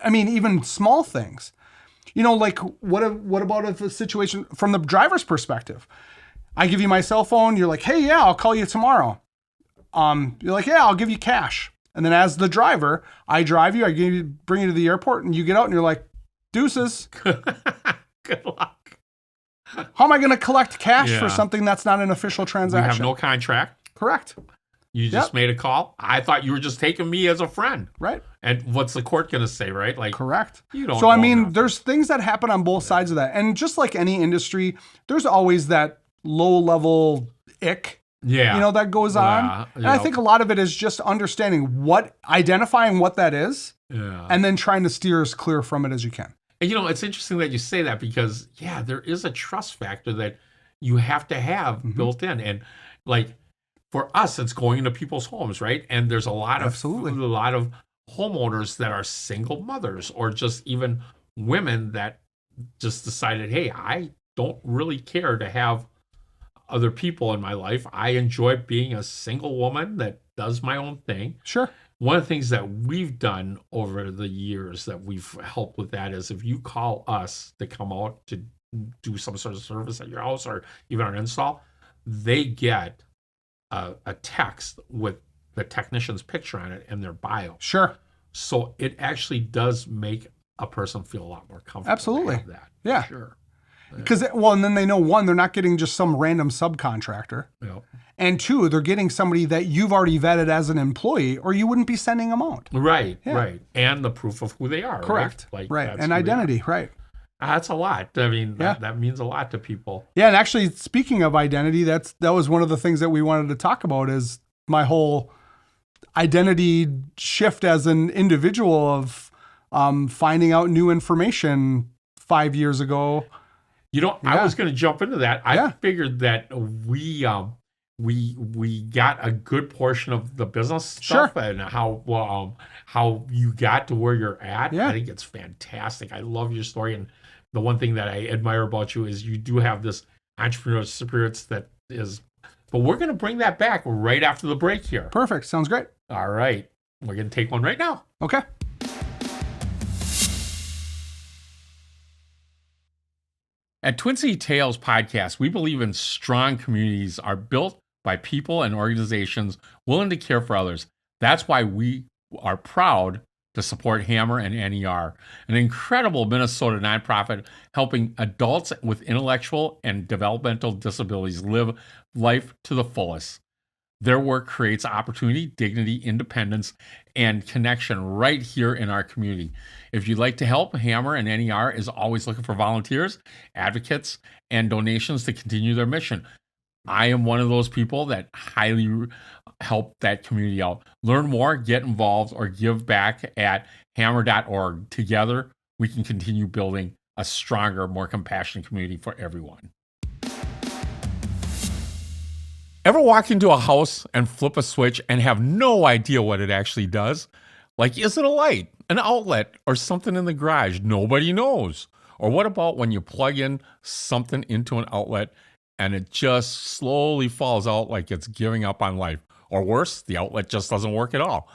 I mean, even small things. You know, like what about if a situation from the driver's perspective? I give you my cell phone. You're like, hey, yeah, I'll call you tomorrow. You're like, yeah, I'll give you cash. And then as the driver, I drive you, bring you to the airport, and you get out and you're like, deuces. Good luck. How am I going to collect cash for something that's not an official transaction? We have no contract. Correct. You just made a call. I thought you were just taking me as a friend. Right. And what's the court going to say, right? Like, correct. You don't So, I mean, nothing. There's things that happen on both sides of that. And just like any industry, there's always that low-level ick, that goes on. And I think a lot of it is just understanding identifying what that is, and then trying to steer as clear from it as you can. And, it's interesting that you say that because, there is a trust factor that you have to have built in. And, like, for us, it's going into people's homes, right? And there's a lot of homeowners that are single mothers or just even women that just decided, hey, I don't really care to have other people in my life. I enjoy being a single woman that does my own thing. Sure. One of the things that we've done over the years that we've helped with that is if you call us to come out to do some sort of service at your house or even an install, they get a text with the technician's picture on it and their bio. Sure. So it actually does make a person feel a lot more comfortable. Absolutely. To have that. Yeah. Sure. Because, and then they know, one, they're not getting just some random subcontractor. Yep. And two, they're getting somebody that you've already vetted as an employee or you wouldn't be sending them out. Right, right. And the proof of who they are. Correct. Right. Right. And identity. Right. That's a lot. I mean, that means a lot to people. Yeah. And actually, speaking of identity, that was one of the things that we wanted to talk about is my whole identity shift as an individual of finding out new information 5 years ago. I was going to jump into that. I figured that we got a good portion of the business stuff and how you got to where you're at. I think it's fantastic. I love your story. And the one thing that I admire about you is you do have this entrepreneurial spirits but we're going to bring that back right after the break here. Perfect. Sounds great. All right. We're going to take one right now. Okay. At Twin City Tales Podcast, we believe in strong communities are built by people and organizations willing to care for others. That's why we are proud to support Hammer and NER, an incredible Minnesota nonprofit helping adults with intellectual and developmental disabilities live life to the fullest. Their work creates opportunity, dignity, independence, and connection right here in our community. If you'd like to help, Hammer and NER is always looking for volunteers, advocates, and donations to continue their mission. I am one of those people that highly help that community out. Learn more, get involved, or give back at hammer.org. Together, we can continue building a stronger, more compassionate community for everyone. Ever walk into a house and flip a switch and have no idea what it actually does? Like, is it a light, an outlet, or something in the garage? Nobody knows. Or what about when you plug in something into an outlet and it just slowly falls out like it's giving up on life? Or worse, the outlet just doesn't work at all.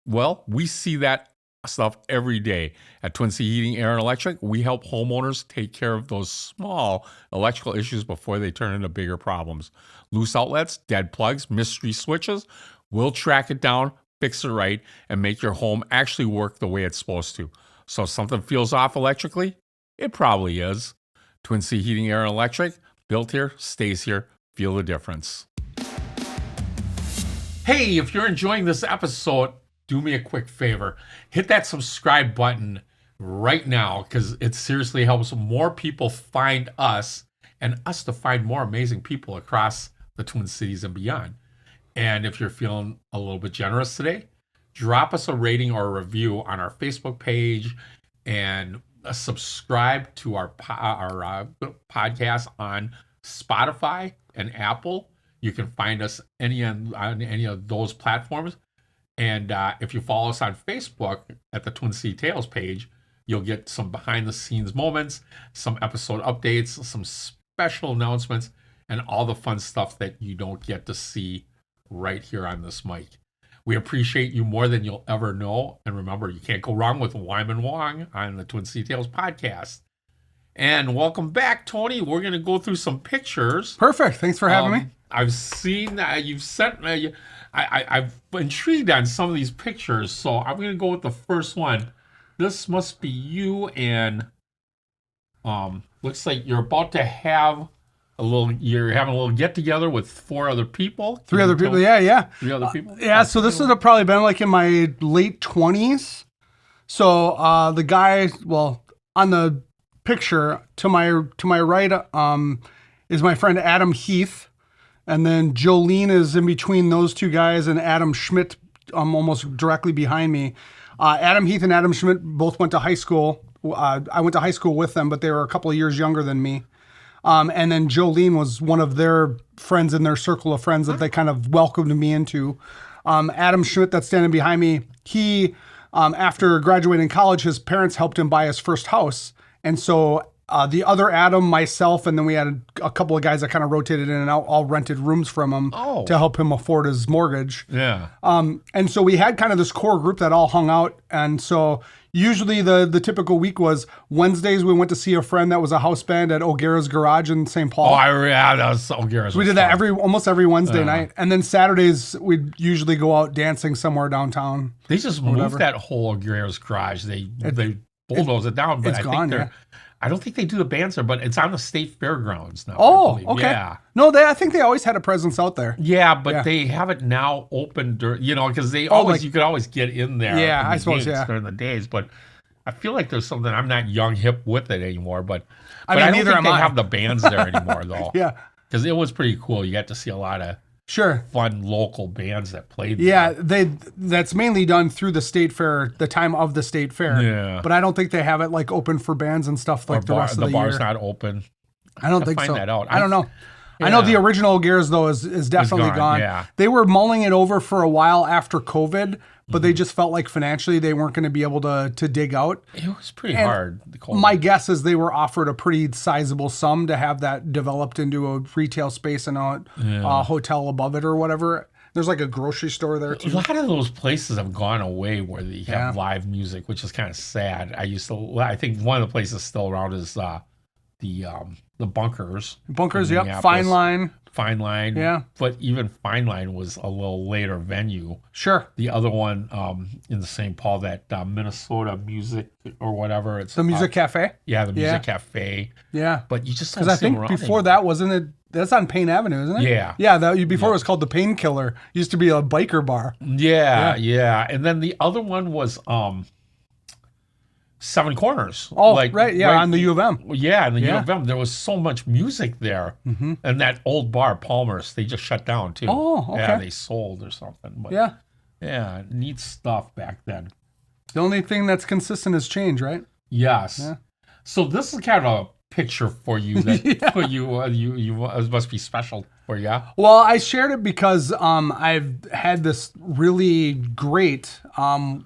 Well, we see that stuff every day. At Twin City Heating, Air, and Electric, we help homeowners take care of those small electrical issues before they turn into bigger problems. Loose outlets, dead plugs, mystery switches, we'll track it down, fix it right, and make your home actually work the way it's supposed to. So if something feels off electrically, it probably is. Twin City Heating, Air, and Electric, built here, stays here, feel the difference. Hey, if you're enjoying this episode, do me a quick favor. Hit that subscribe button right now, because it seriously helps more people find us and us to find more amazing people across the Twin Cities and beyond. And if you're feeling a little bit generous today, drop us a rating or a review on our Facebook page and subscribe to our podcast on Spotify and Apple. You can find us on any of those platforms. And if you follow us on Facebook at the Twin City Tales page, you'll get some behind-the-scenes moments, some episode updates, some special announcements, and all the fun stuff that you don't get to see right here on this mic. We appreciate you more than you'll ever know. And remember, you can't go wrong with Wymond Wong on the Twin City Tales podcast. And welcome back, Tony. We're going to go through some pictures. Perfect. Thanks for having me. I've seen that you've sent me. I've intrigued on some of these pictures, so I'm going to go with the first one. This must be you, and looks like you're about to have you're having a little get together with four other people. Three other people, yeah. Three other people? Yeah, so this would have probably been like in my late 20s. So the guy, well, on the picture to my right is my friend Adam Heath. And then Jolene is in between those two guys, and Adam Schmidt almost directly behind me. Adam Heath and Adam Schmidt both went to high school. I went to high school with them, but they were a couple of years younger than me. And then Jolene was one of their friends in their circle of friends that they kind of welcomed me into. Adam Schmidt, that's standing behind me, he, after graduating college, his parents helped him buy his first house. And so the other Adam, myself, and then we had a couple of guys that kind of rotated in and out, all rented rooms from him to help him afford his mortgage. Yeah. And so we had kind of this core group that all hung out. And so usually the typical week was Wednesdays we went to see a friend that was a house band at O'Gara's Garage in St. Paul. Yeah, that was O'Gara's. So we did that almost every Wednesday night. And then Saturdays we'd usually go out dancing somewhere downtown. They just moved that whole O'Gara's Garage. They bulldozed it down, but it's gone, I don't think they do the bands there, but it's on the state fairgrounds now. Oh, okay. Yeah. No, I think they always had a presence out there. Yeah, but they have it now open during, because they you could always get in there. Yeah, I suppose, during the days, but I feel like there's something, I'm not young hip with it anymore, but I mean, I don't neither think am they I. have the bands there anymore, though. Yeah. Because it was pretty cool. You got to see a lot of fun local bands that played there. Yeah, that's mainly done through the state fair, the time of the state fair. Yeah. But I don't think they have it like open for bands and stuff like the rest of the year. The bar's not open. I don't think so. Find that out. I don't know. Yeah. I know the original O'Gara's, though, is definitely gone. Yeah. They were mulling it over for a while after COVID, but they just felt like financially they weren't going to be able to dig out. It was pretty hard. My guess is they were offered a pretty sizable sum to have that developed into a retail space and a hotel above it or whatever. There's like a grocery store there too. A lot of those places have gone away where they have live music, which is kind of sad. I think one of the places still around is the Bunkers. Bunkers, yep. Fine Line. Yeah. But even Fine Line was a little later venue. Sure. The other one in the St. Paul, that Minnesota Music or whatever. It's the Music Cafe? Yeah, the Music Cafe. Yeah. But you just don't see them around. Because I think before that, wasn't it? That's on Payne Avenue, isn't it? Yeah. Yeah, before it was called the Painkiller. It used to be a biker bar. Yeah. And then the other one was Seven Corners. Oh, right, on the U of M. Yeah, in the U of M. There was so much music there. Mm-hmm. And that old bar, Palmer's, they just shut down, too. Oh, okay. Yeah, they sold or something. But yeah, neat stuff back then. The only thing that's consistent is change, right? Yes. Yeah. So this is kind of a picture for you that for you must be special for you. Well, I shared it because I've had this really great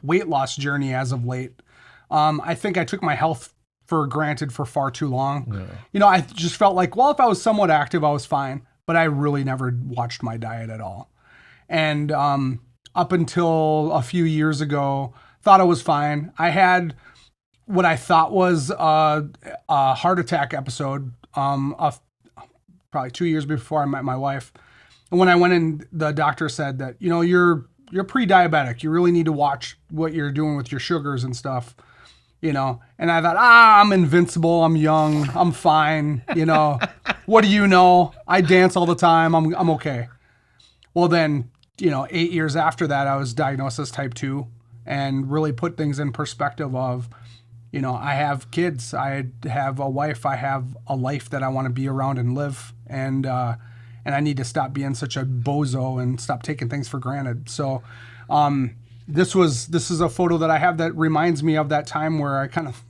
weight loss journey as of late. I think I took my health for granted for far too long. Yeah. I just felt like, well, if I was somewhat active, I was fine. But I really never watched my diet at all. And up until a few years ago, thought I was fine. I had what I thought was a heart attack episode probably 2 years before I met my wife. And when I went in, the doctor said that, you're pre-diabetic. You really need to watch what you're doing with your sugars and stuff, And I thought, I'm invincible. I'm young. I'm fine. What do you know? I dance all the time. I'm okay. Well, then, 8 years after that, I was diagnosed as type 2 and really put things in perspective of, I have kids. I have a wife. I have a life that I want to be around and live. And I need to stop being such a bozo and stop taking things for granted. So, this is a photo that I have that reminds me of that time where I kind of,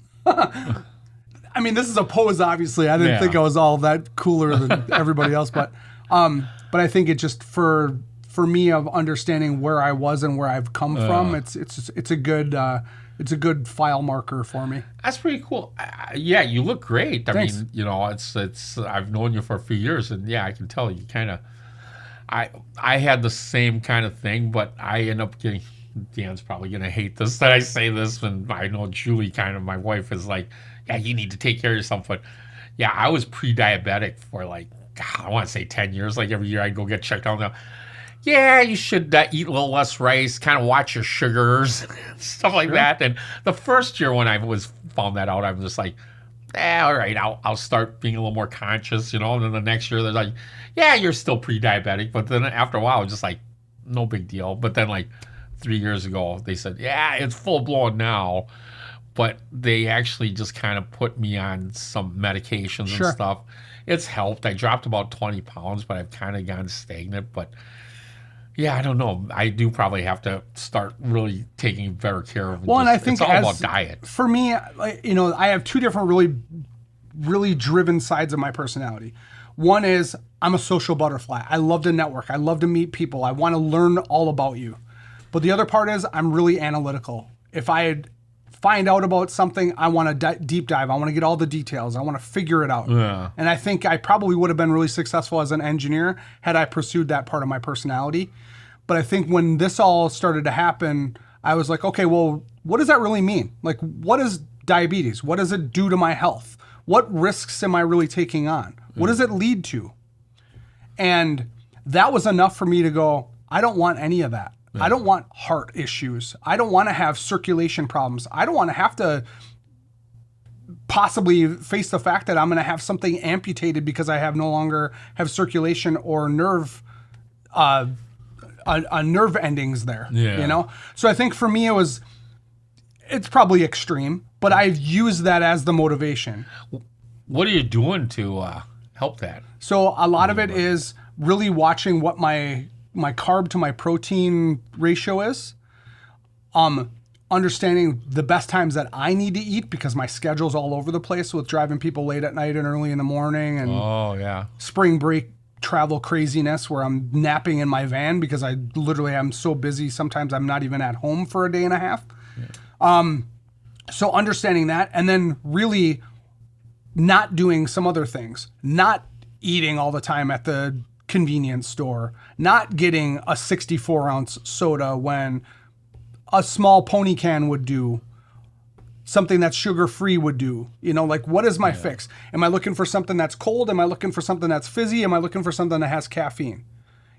this is a pose, obviously. I didn't think I was all that cooler than everybody else, but I think it just for me of understanding where I was and where I've come from, it's a good file marker for me. That's pretty cool. Yeah, you look great. Thanks. It's I've known you for a few years, and yeah, I can tell you kind of. I had the same kind of thing, but I end up getting. Dan's probably gonna hate this that I say this, and I know Julie, kind of my wife, is like, yeah, you need to take care of yourself. But yeah, I was pre-diabetic for I want to say 10 years. Like every year I'd go get checked out. Now, yeah, you should eat a little less rice, kind of watch your sugars, stuff like that. And the first year when I found that out, I was just like, all right, I'll start being a little more conscious, And then the next year they're like, yeah, you're still pre-diabetic. But then after a while, I was just like, no big deal. But then 3 years ago, they said, yeah, it's full blown now. But they actually just kind of put me on some medications and stuff. It's helped. I dropped about 20 pounds, but I've kind of gone stagnant. But yeah, I don't know. I do probably have to start really taking better care of it. Well, and I think it's all about diet. For me, I have two different really, really driven sides of my personality. One is I'm a social butterfly. I love to network. I love to meet people. I want to learn all about you. But the other part is I'm really analytical. If I find out about something, I want to deep dive. I want to get all the details. I want to figure it out. Yeah. And I think I probably would have been really successful as an engineer had I pursued that part of my personality. But I think when this all started to happen, I was like, okay, well, what does that really mean? What is diabetes? What does it do to my health? What risks am I really taking on? What does it lead to? And that was enough for me to go, I don't want any of that. I don't want heart issues. I don't want to have circulation problems. I don't want to have to possibly face the fact that I'm going to have something amputated because I no longer have circulation or nerve endings there. Yeah. So I think for me it's probably extreme, but I've used that as the motivation. What are you doing to help that? So a lot of it is really watching what my carb to my protein ratio is. Understanding the best times that I need to eat because my schedule's all over the place with driving people late at night and early in the morning and spring break travel craziness where I'm napping in my van because I literally am so busy. Sometimes I'm not even at home for a day and a half. Yeah. So understanding that and then really not doing some other things, not eating all the time at the convenience store, not getting a 64-ounce soda when a small pony can would do, something that's sugar-free would do. What is my fix? Am I looking for something that's cold? Am I looking for something that's fizzy? Am I looking for something that has caffeine?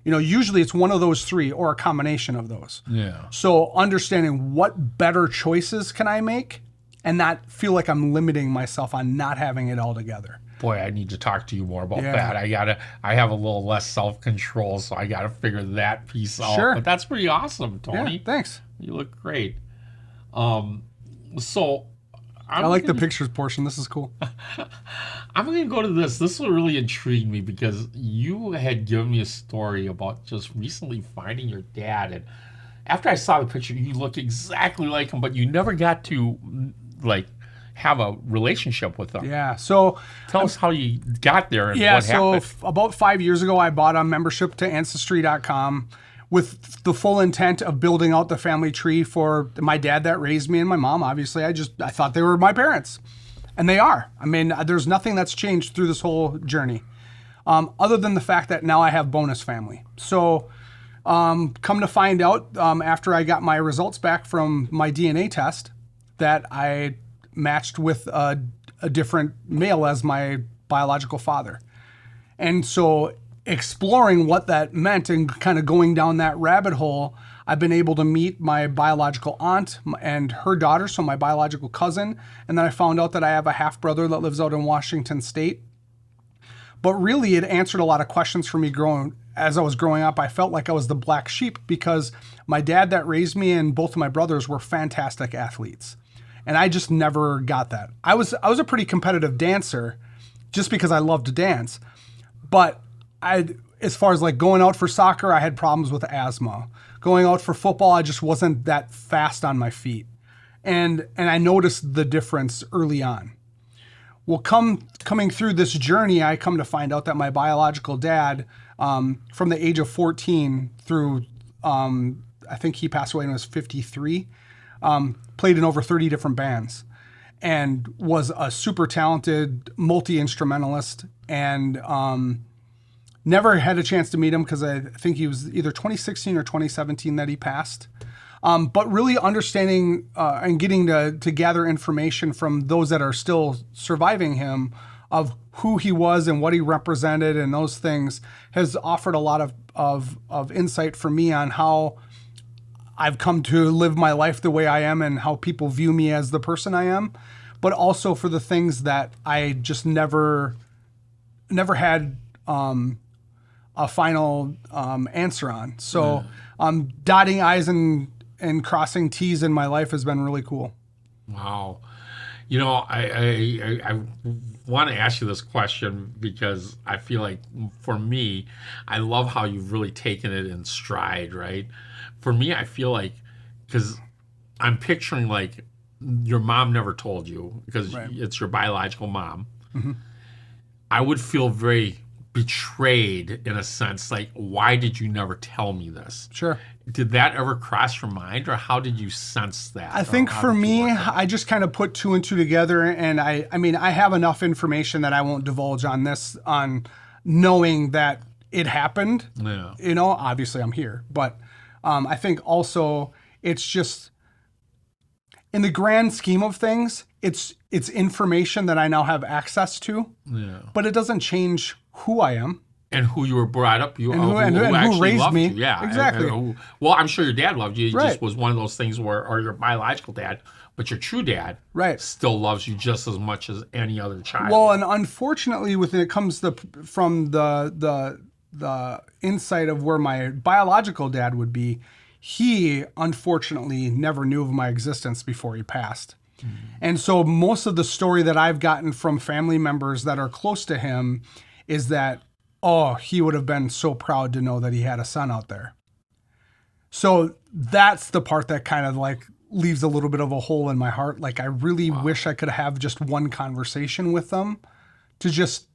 Usually it's one of those three or a combination of those. Yeah. So understanding what better choices can I make and not feel like I'm limiting myself on not having it all together. Boy, I need to talk to you more about that. I have a little less self-control, so I got to figure that piece out. Sure. But that's pretty awesome, Tony. Yeah, thanks. You look great. So I like the pictures portion. This is cool. I'm going to go to this. This will really intrigue me because you had given me a story about just recently finding your dad. And after I saw the picture, you look exactly like him, but you never got to, have a relationship with them. Yeah. So tell us how you got there and what happened. So about 5 years ago, I bought a membership to Ancestry.com with the full intent of building out the family tree for my dad that raised me and my mom. Obviously, I thought they were my parents, and they are. There's nothing that's changed through this whole journey, other than the fact that now I have bonus family. So Come to find out, after I got my results back from my DNA test, that I matched with a different male as my biological father. And so exploring what that meant and kind of going down that rabbit hole, I've been able to meet my biological aunt and her daughter, so my biological cousin. And then I found out that I have a half brother that lives out in Washington State. But really, it answered a lot of questions for me as I was growing up. I felt like I was the black sheep because my dad that raised me and both of my brothers were fantastic athletes. And I just never got that. I was a pretty competitive dancer just because I loved to dance. But as far as like going out for soccer, I had problems with asthma. Going out for football, I just wasn't that fast on my feet. And I noticed the difference early on. Well, coming through this journey, I come to find out that my biological dad, from the age of 14 through, I think he passed away when he was 53, played in over 30 different bands and was a super talented multi-instrumentalist, and never had a chance to meet him because I think he was either 2016 or 2017 that he passed. But really understanding and getting to gather information from those that are still surviving him of who he was and what he represented and those things has offered a lot of insight for me on how I've come to live my life the way I am and how people view me as the person I am, but also for the things that I just never had a final answer on. So dotting I's and crossing T's in my life has been really cool. Wow. You know, I want to ask you this question because I feel like for me, I love how you've really taken it in stride, right? For me, I feel like, because I'm picturing like your mom never told you because it's your biological mom. Mm-hmm. I would feel very betrayed in a sense, like, why did you never tell me this? Sure. Did that ever cross your mind, or how did you sense that? I think for me, I just kind of put two and two together, and I mean, I have enough information that I won't divulge on this, on knowing that it happened. Yeah. You know, obviously I'm here, but I think also it's just, in the grand scheme of things, it's information that I now have access to, but it doesn't change who I am. And who you were brought up, who raised loved me. You. Yeah, exactly. Well, I'm sure your dad loved you. It just was one of those things where, or your biological dad, but your true dad still loves you just as much as any other child. Well, and unfortunately, when it comes from the insight of where my biological dad would be, he unfortunately never knew of my existence before he passed. Mm-hmm. And so most of the story that I've gotten from family members that are close to him is that, oh, he would have been so proud to know that he had a son out there. So that's the part that kind of like leaves a little bit of a hole in my heart. Like, I really wish I could have just one conversation with them to just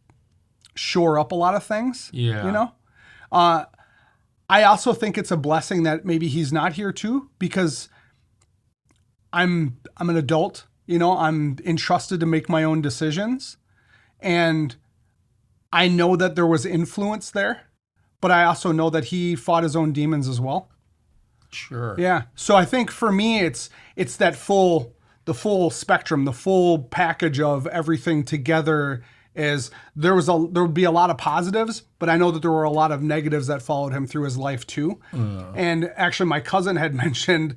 shore up a lot of things. Yeah. You know? I also think it's a blessing that maybe he's not here too, because I'm an adult, you know, I'm entrusted to make my own decisions. And I know that there was influence there, but I also know that he fought his own demons as well. Sure. Yeah. So I think for me, it's that the full spectrum, the full package of everything together. Is there would be a lot of positives, but I know that there were a lot of negatives that followed him through his life too. And actually, my cousin had mentioned,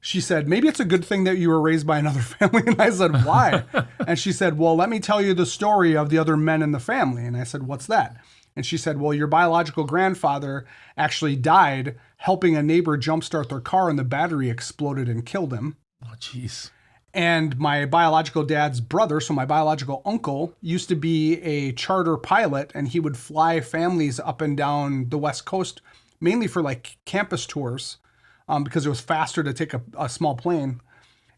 she said, maybe it's a good thing that you were raised by another family. And I said, why? And she said, well, let me tell you the story of the other men in the family. And I said, what's that? And she said, well, your biological grandfather actually died helping a neighbor jumpstart their car, and the battery exploded and killed him. Oh, jeez. And my biological dad's brother, so my biological uncle, used to be a charter pilot, and he would fly families up and down the West Coast, mainly for like campus tours, because it was faster to take a small plane.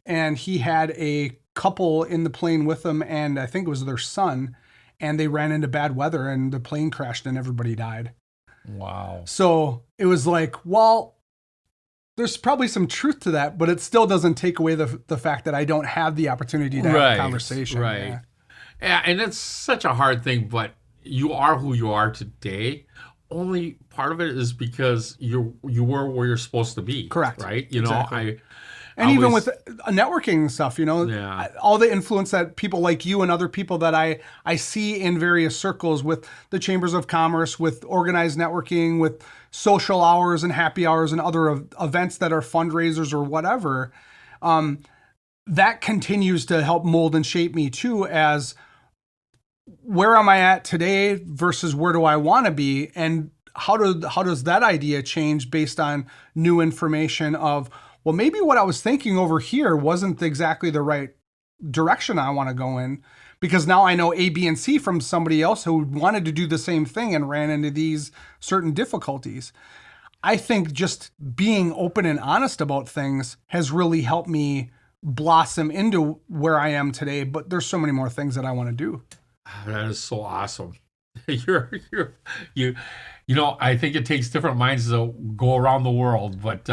And he had a couple in the plane with him, and I think it was their son, and they ran into bad weather, and the plane crashed, and everybody died. Wow. So it was like, well, there's probably some truth to that, but it still doesn't take away the fact that I don't have the opportunity to have a conversation. Right. Yeah, and it's such a hard thing, but you are who you are today only part of it is because you were where you're supposed to be. Correct. Right? You Exactly. know, And even with networking and stuff, you know, Yeah. all the influence that people like you and other people that I see in various circles with the chambers of commerce, with organized networking, with social hours and happy hours and other events that are fundraisers or whatever, that continues to help mold and shape me too, as where am I at today versus where do I want to be, and how does that idea change based on new information of, well, maybe what I was thinking over here wasn't exactly the right direction I want to go in, because now I know A, B, and C from somebody else who wanted to do the same thing and ran into these certain difficulties. I think just being open and honest about things has really helped me blossom into where I am today, but there's so many more things that I want to do. That is so awesome. You know, I think it takes different minds to go around the world, but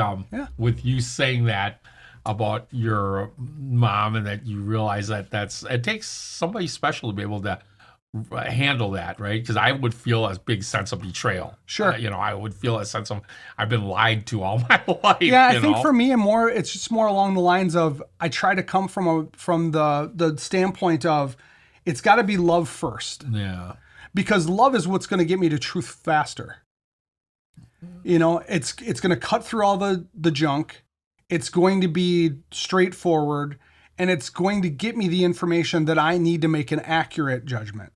with you saying that about your mom and that you realize that it takes somebody special to be able to handle that, right? Because I would feel a big sense of betrayal. Sure. You know, I would feel a sense of I've been lied to all my life. Yeah, I think for me, it's just more along the lines of, I try to come from the standpoint of, it's got to be love first. Yeah. Because love is what's going to get me to truth faster. You know, it's going to cut through all the junk. It's going to be straightforward, and it's going to get me the information that I need to make an accurate judgment.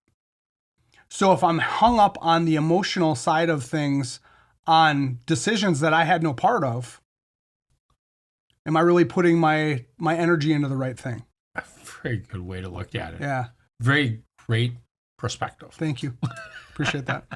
So if I'm hung up on the emotional side of things, on decisions that I had no part of, am I really putting my energy into the right thing? A very good way to look at it. Yeah. Very great perspective. Thank you. Appreciate that.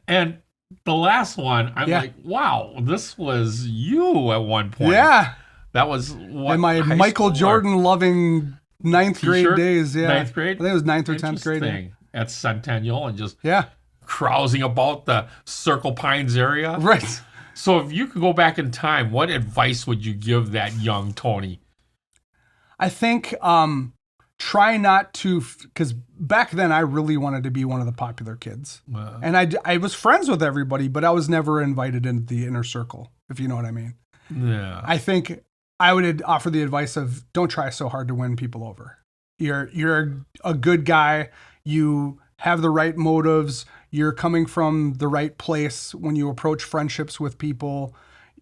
And the last one, I'm like, wow, this was you at one point. Yeah. That was what, in my Michael Jordan loving ninth grade days. Yeah. Ninth grade? I think it was 9th or 10th grade. Yeah. At Centennial, and just yeah, carousing about the Circle Pines area. Right. So if you could go back in time, what advice would you give that young Tony? I think try not to, because back then I really wanted to be one of the popular kids. And I was friends with everybody, but I was never invited into the inner circle, if you know what I mean. Yeah. I think I would offer the advice of, don't try so hard to win people over. You're a good guy. You have the right motives. You're coming from the right place when you approach friendships with people.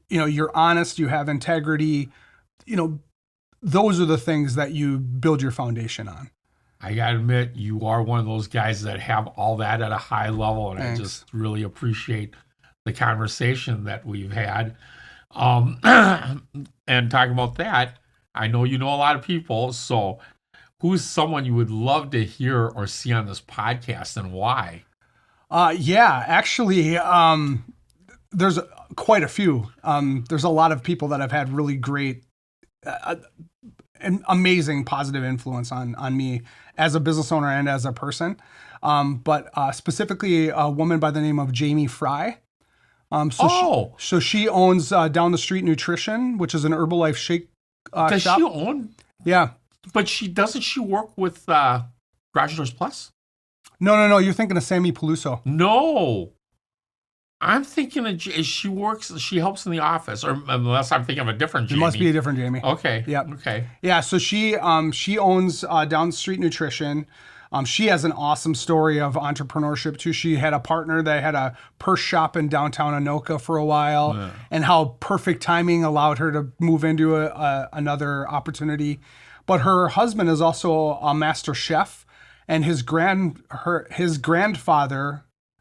You know, you're honest, you have integrity. You know, those are the things that you build your foundation on. I gotta admit, you are one of those guys that have all that at a high level, and Thanks. I just really appreciate the conversation that we've had. And talking about that, I know you know a lot of people, so who's someone you would love to hear or see on this podcast, and why? Yeah, actually, there's quite a few. There's a lot of people that have had really great, an amazing positive influence on me as a business owner and as a person. But specifically a woman by the name of Jamie Fry. So she owns Down the Street Nutrition, which is an Herbalife shake Does shop. she own? Yeah. But doesn't she work with Garage Doors Plus? No. You're thinking of Sammy Peluso. No. I'm thinking of, she helps in the office, or unless I'm thinking of a different Jamie. It must be a different Jamie. Okay. Yep. Okay. Yeah. So she owns Down the Street Nutrition. She has an awesome story of entrepreneurship too. She had a partner that had a purse shop in downtown Anoka for a while, and how perfect timing allowed her to move into another opportunity. But her husband is also a master chef, and his grandfather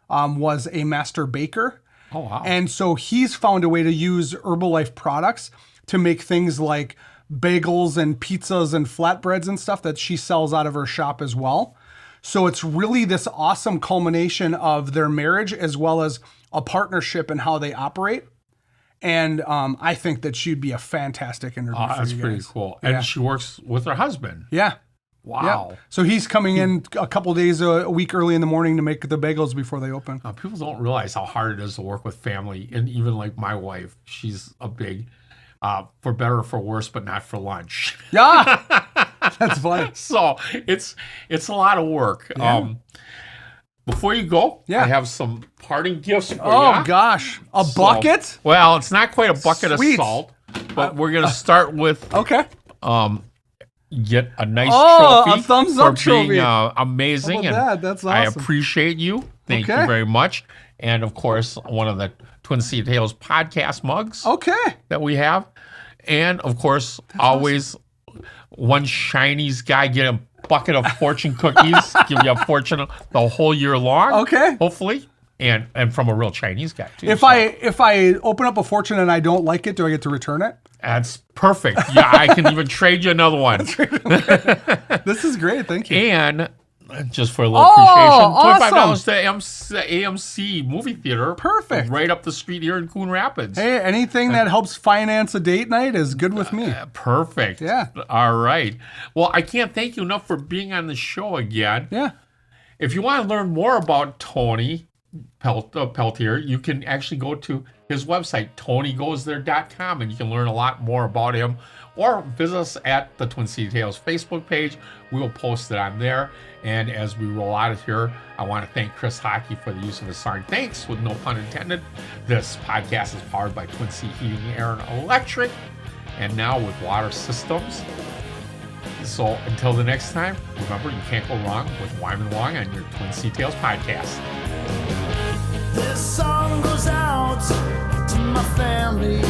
was a master baker. Oh, wow. And so he's found a way to use Herbalife products to make things like bagels and pizzas and flatbreads and stuff that she sells out of her shop as well. So it's really this awesome culmination of their marriage as well as a partnership in how they operate. And I think that she'd be a fantastic interview for you guys. That's pretty cool. And she works with her husband. Yeah. Wow. Yeah. So he's coming in a couple days a week early in the morning to make the bagels before they open. People don't realize how hard it is to work with family. And even like my wife, she's a big, for better or for worse, but not for lunch. Yeah. That's funny. So it's a lot of work. Yeah. before you go, Yeah. I have some parting gifts for you. Oh gosh, a bucket? Well, it's not quite a bucket Sweet. of salt, but we're gonna start with Okay. get a nice Oh, trophy a thumbs for up trophy. being amazing, How and about that? That's I awesome. appreciate you. Thank you Okay. very much. And of course, one of the Twin City Tales podcast mugs Okay. that we have, and of course, always one Chinese guy get a bucket of fortune cookies, give you a fortune the whole year long. Okay. Hopefully. And from a real Chinese guy too. If so. I open up a fortune and I don't like it, do I get to return it? That's perfect. Yeah, I can even trade you another one. This is great. Thank you. And just for a little Oh, appreciation, $25 to AMC movie theater. Perfect. Right up the street here in Coon Rapids. Hey, anything that helps finance a date night is good with me. Perfect. Yeah. All right. Well, I can't thank you enough for being on the show again. Yeah. If you want to learn more about Tony Peltier, you can actually go to his website, TonyGoesThere.com, and you can learn a lot more about him. Or visit us at the Twin City Tales Facebook page. We will post it on there. And as we roll out of here, I want to thank Chris Hockey for the use of his song Thanks, with no pun intended. This podcast is powered by Twin City Heating, Air, and Electric, and now with water systems. So until the next time, remember, you can't go wrong with Wymond Wong on your Twin City Tales podcast. This song goes out to my family.